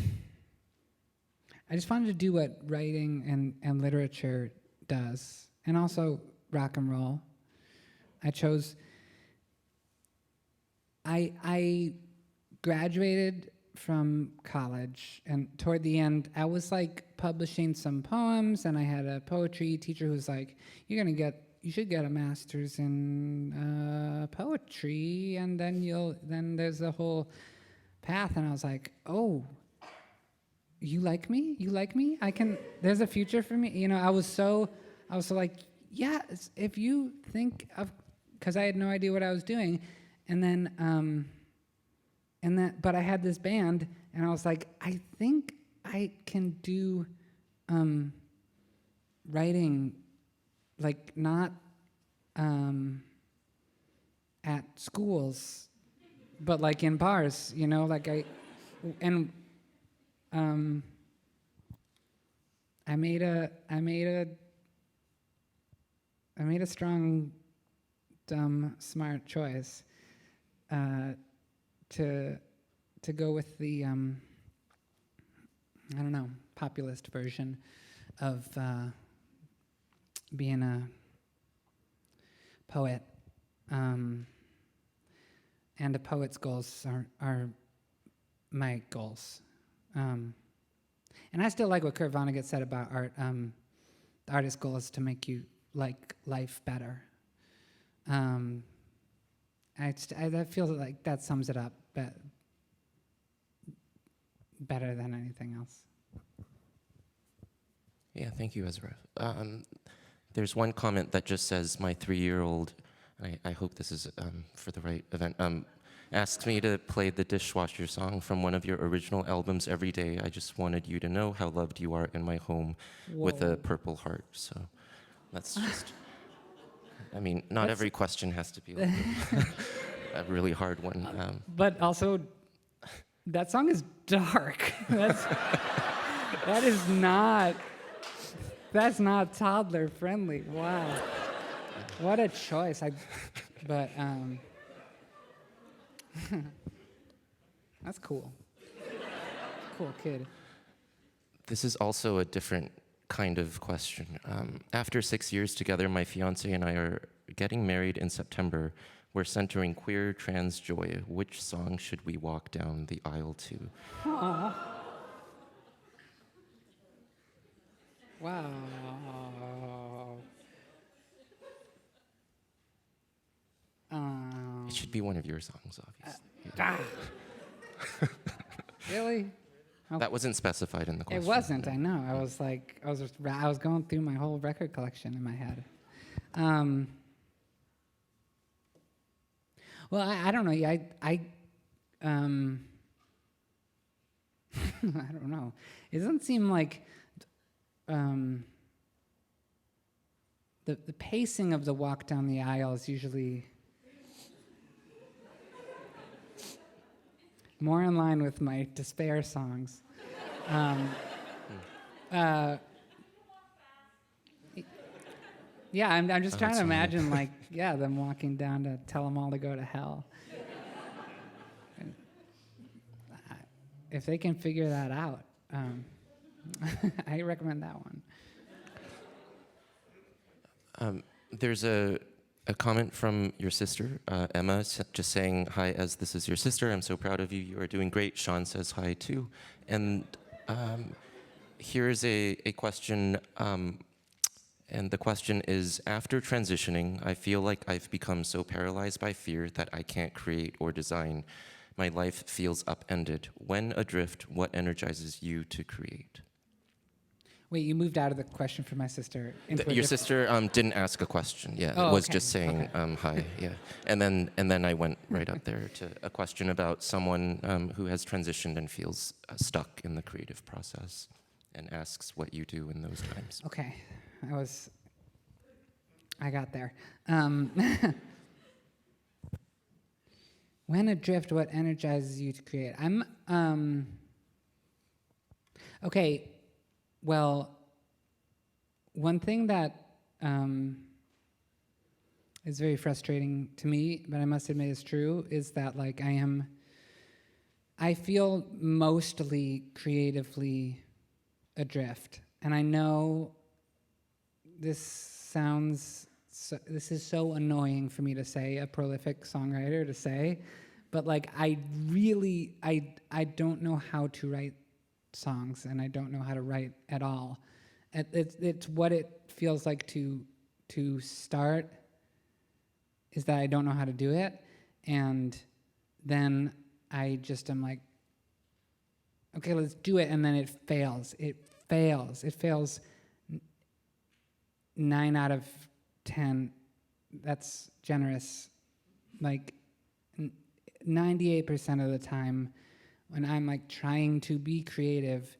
[SPEAKER 2] just wanted to do what writing and literature does, and also rock and roll. I graduated from college, and toward the end, I was like publishing some poems, and I had a poetry teacher who was like, you should get a master's in poetry, and then there's a whole path. And I was like, oh, you like me? There's a future for me? You know, I was so like, yeah, if you think of, because I had no idea what I was doing, And then, but I had this band, and I was like, I think I can do writing, like not at schools, but like in bars, like I made a strong, dumb, smart choice to go with the populist version of being a poet. And a poet's goals are my goals. And I still like what Kurt Vonnegut said about art. The artist's goal is to make you like life better. I feel like that sums it up better than anything else.
[SPEAKER 3] Yeah, thank you, Ezra. There's one comment that just says, my 3-year-old, I hope this is for the right event, asks me to play the dishwasher song from one of your original albums every day. I just wanted you to know how loved you are in my home. Whoa. With a purple heart. So that's just, not every question has to be like a really hard one.
[SPEAKER 2] But also, that song is dark. That's not toddler friendly. Wow. What a choice. That's cool. Cool kid.
[SPEAKER 3] This is also a different kind of question. After 6 years together, my fiance and I are getting married in September. We're centering queer trans joy. Which song should we walk down the aisle to?
[SPEAKER 2] Aww. Wow.
[SPEAKER 3] It should be one of your songs, obviously.
[SPEAKER 2] Really?
[SPEAKER 3] That wasn't specified in the question.
[SPEAKER 2] It wasn't. I know. I was going through my whole record collection in my head. Well, I don't know. I don't know. It doesn't seem like the pacing of the walk down the aisle is usually more in line with my despair songs. Yeah, I'm just trying to imagine, them walking down to tell them all to go to hell. If they can figure that out, I recommend that one.
[SPEAKER 3] There's a comment from your sister, Emma, just saying, hi, Ez, this is your sister. I'm so proud of you. You are doing great. Sean says hi, too. And here's a question, and the question is, after transitioning, I feel like I've become so paralyzed by fear that I can't create or design. My life feels upended. When adrift, what energizes you to create?
[SPEAKER 2] Wait, you moved out of the question for my sister.
[SPEAKER 3] Your sister didn't ask a question. Yeah,
[SPEAKER 2] oh,
[SPEAKER 3] it was
[SPEAKER 2] okay.
[SPEAKER 3] just saying hi. Yeah, and then I went right up there to a question about someone who has transitioned and feels stuck in the creative process, and asks what you do in those times.
[SPEAKER 2] Okay, I got there. When adrift, what energizes you to create? Okay. Well, one thing that is very frustrating to me, but I must admit is true, is that I feel mostly creatively adrift. And I know this is so annoying for me to say, a prolific songwriter to say, but I don't know how to write songs, and I don't know how to write at all. It's what it feels like to start is that I don't know how to do it, and then I just am like, okay, let's do it, and then it fails. It fails 9 out of 10. That's generous. 9 98% of the time, when I'm like trying to be creative,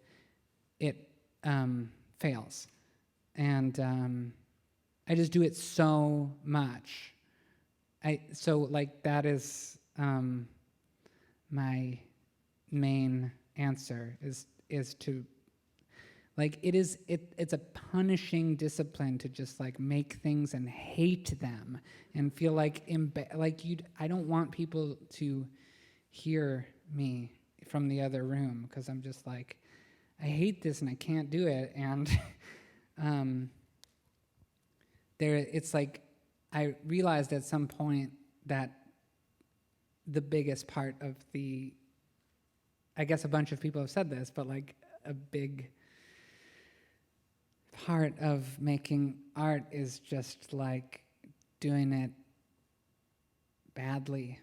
[SPEAKER 2] it fails. And I just do it so much. So like that is my main answer is to like it's a punishing discipline to just like make things and hate them and feel like I don't want people to hear me from the other room because I'm just like I hate this and I can't do it. And it's like I realized at some point that the biggest part of I guess a bunch of people have said this, but like a big part of making art is just like doing it badly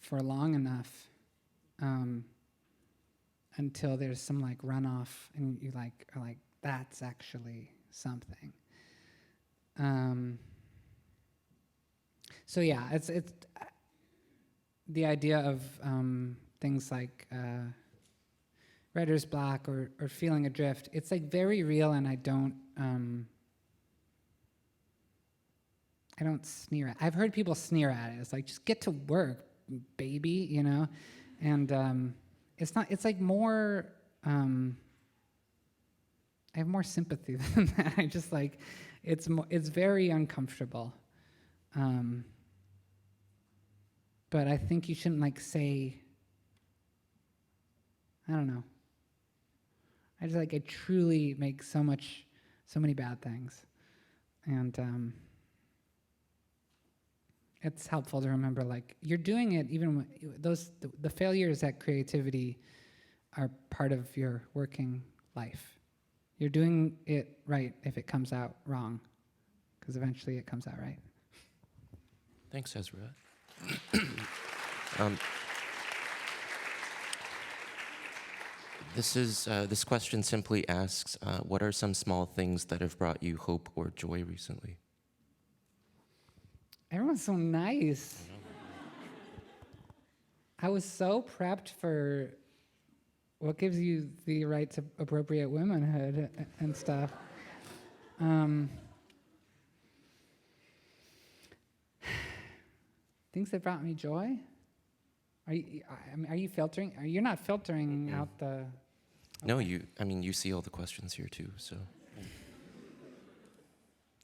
[SPEAKER 2] for long enough until there's some like runoff and you like are like that's actually something. So yeah, it's the idea of things like writer's block or feeling adrift. It's like very real, and I don't sneer at. I've heard people sneer at it. It's like just get to work, baby, you know, and it's not. It's like more. I have more sympathy than that. I just like it's very uncomfortable. But I think you shouldn't like say, I don't know. I truly make so many bad things. And it's helpful to remember like you're doing it even when the failures at creativity are part of your working life. You're doing it right if it comes out wrong, because eventually it comes out right.
[SPEAKER 3] Thanks, Ezra. This question simply asks, what are some small things that have brought you hope or joy recently?
[SPEAKER 2] Everyone's so nice. I was so prepped for what gives you the right to appropriate womanhood and stuff. Things that brought me joy? Are you filtering? You're not filtering out the... Okay.
[SPEAKER 3] No, you see all the questions here too, so...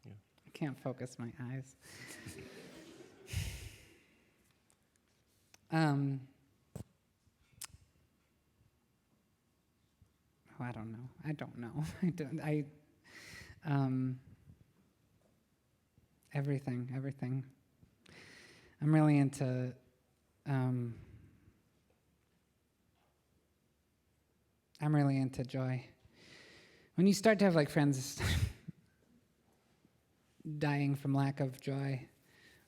[SPEAKER 3] Yeah.
[SPEAKER 2] I can't focus my eyes. I don't know. Everything. I'm really into joy. When you start to have like friends dying from lack of joy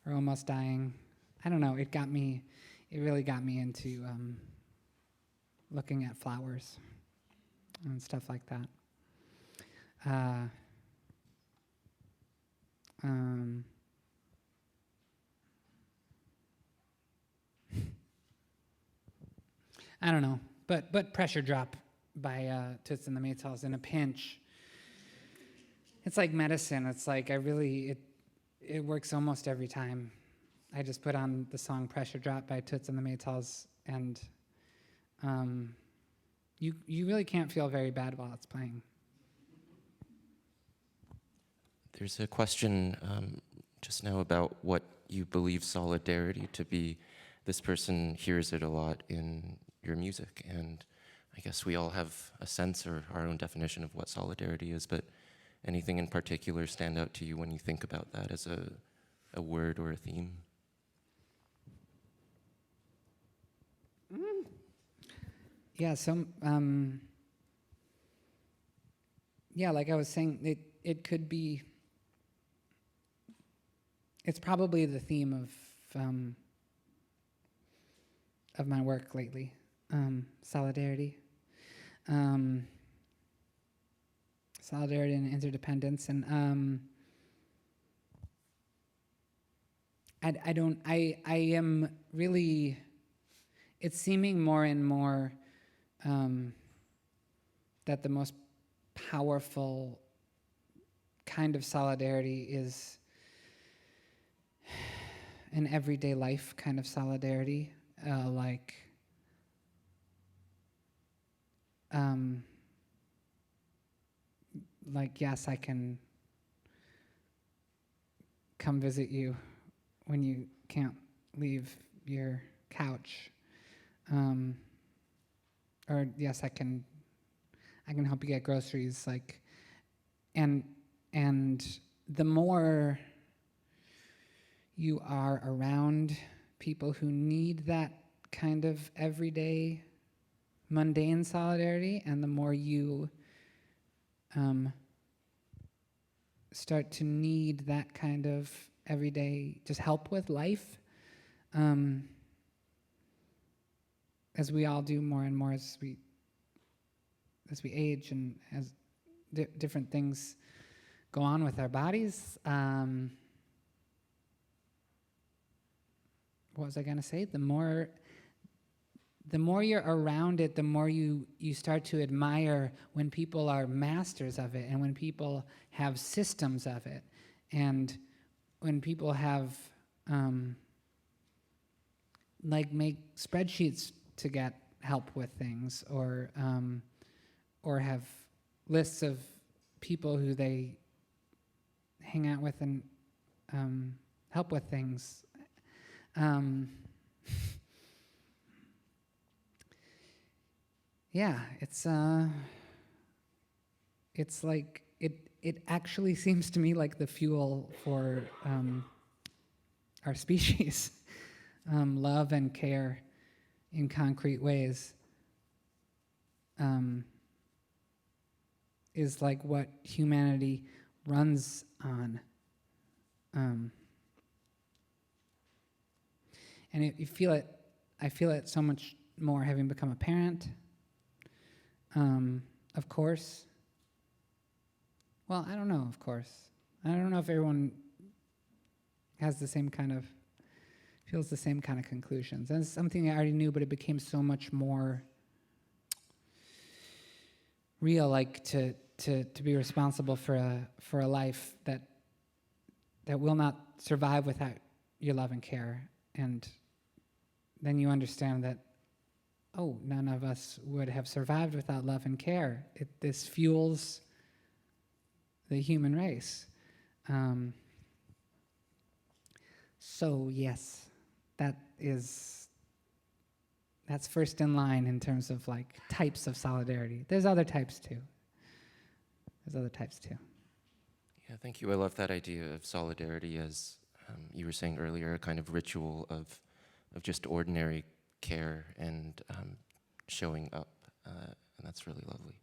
[SPEAKER 2] or almost dying, I don't know, it really got me into looking at flowers and stuff like that. I don't know, but Pressure Drop by Toots and the Maytals in a pinch. It's like medicine. It's like it works almost every time. I just put on the song Pressure Drop by Toots and the Maytals, and you really can't feel very bad while it's playing.
[SPEAKER 3] There's a question just now about what you believe solidarity to be. This person hears it a lot in your music, and I guess we all have a sense or our own definition of what solidarity is, but anything in particular stand out to you when you think about that as a word or a theme?
[SPEAKER 2] Yeah, like I was saying, it could be, it's probably the theme of my work lately, solidarity. Solidarity and interdependence, and I am really it's seeming more and more that the most powerful kind of solidarity is an everyday life kind of solidarity, like yes, I can come visit you when you can't leave your couch, or yes, I can help you get groceries, like, and the more you are around people who need that kind of everyday mundane solidarity, and the more you start to need that kind of everyday just help with life, as we all do more and more as we age and as different things go on with our bodies. What was I going to say? The more you're around it, the more you start to admire when people are masters of it, and when people have systems of it, and when people have make spreadsheets to get help with things, or have lists of people who they hang out with and help with things. Yeah, it's like it actually seems to me like the fuel for our species, love and care in concrete ways, is like what humanity runs on. And I feel it so much more having become a parent, of course. Well, I don't know, of course. I don't know if everyone has the same kind of, feels the same kind of conclusions. And it's something I already knew, but it became so much more real, like to be responsible for a life that will not survive without your love and care. And then you understand that, oh, none of us would have survived without love and care. This fuels the human race. So yes, that's first in line in terms of like types of solidarity. There's other types too. Yeah,
[SPEAKER 3] thank you. I love that idea of solidarity as you were saying earlier, a kind of ritual of just ordinary care and showing up, and that's really lovely.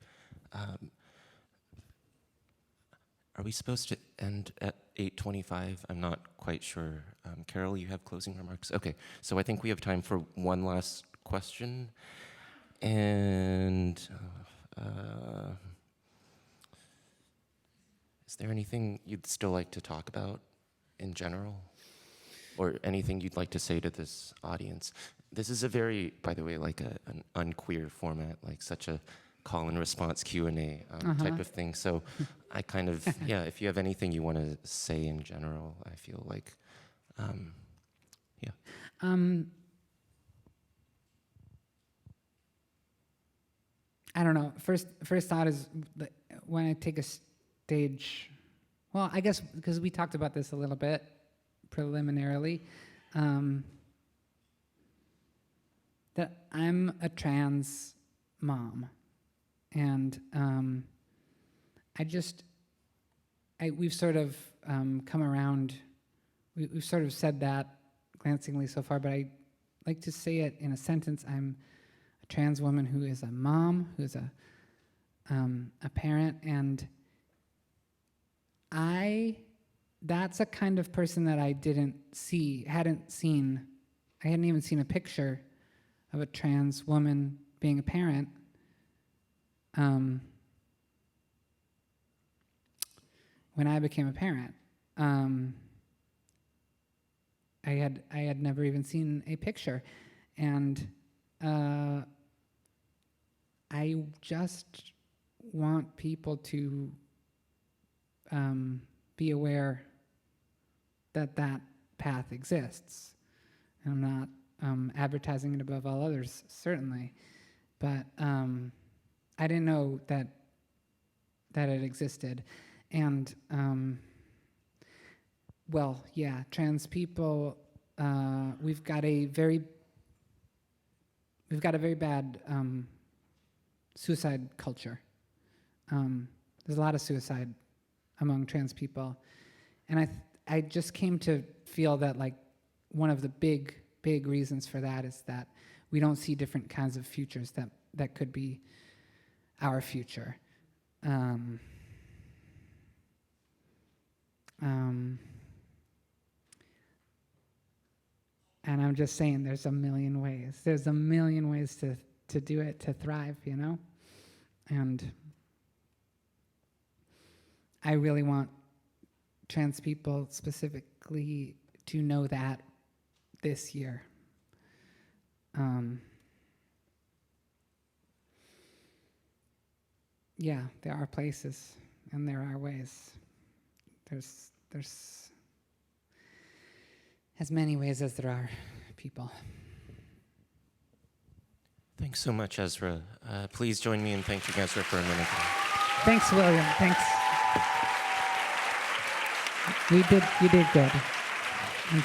[SPEAKER 3] Are we supposed to end at 8:25? I'm not quite sure. Carol, you have closing remarks? Okay, so I think we have time for one last question. And is there anything you'd still like to talk about in general? Or anything you'd like to say to this audience? This is a very, by the way, like an unqueer format, like such a call and response Q&A type of thing. So I kind of, yeah, if you have anything you want to say in general, I feel like, yeah.
[SPEAKER 2] I don't know. First thought is that when I take a stage, well, I guess because we talked about this a little bit preliminarily, that I'm a trans mom, and we've sort of come around. We've sort of said that glancingly so far, but I like to say it in a sentence. I'm a trans woman who is a mom, who is a parent, and that's a kind of person that I hadn't even seen a picture of a trans woman being a parent. When I became a parent, I had never even seen a picture, and I just want people to be aware that that path exists. And I'm not advertising it above all others, certainly, but I didn't know that it existed. And well, yeah, trans people, we've got a very bad suicide culture. There's a lot of suicide among trans people, and I just came to feel that like one of the big reasons for that is that we don't see different kinds of futures that could be our future. And I'm just saying there's a million ways. There's a million ways to do it, to thrive, you know? And I really want trans people specifically to know that this year. Yeah, there are places and there are ways. There's as many ways as there are people.
[SPEAKER 3] Thanks so much, Ezra. Please join me in thanking Ezra for a minute.
[SPEAKER 2] Thanks, William. Thanks. You did good. And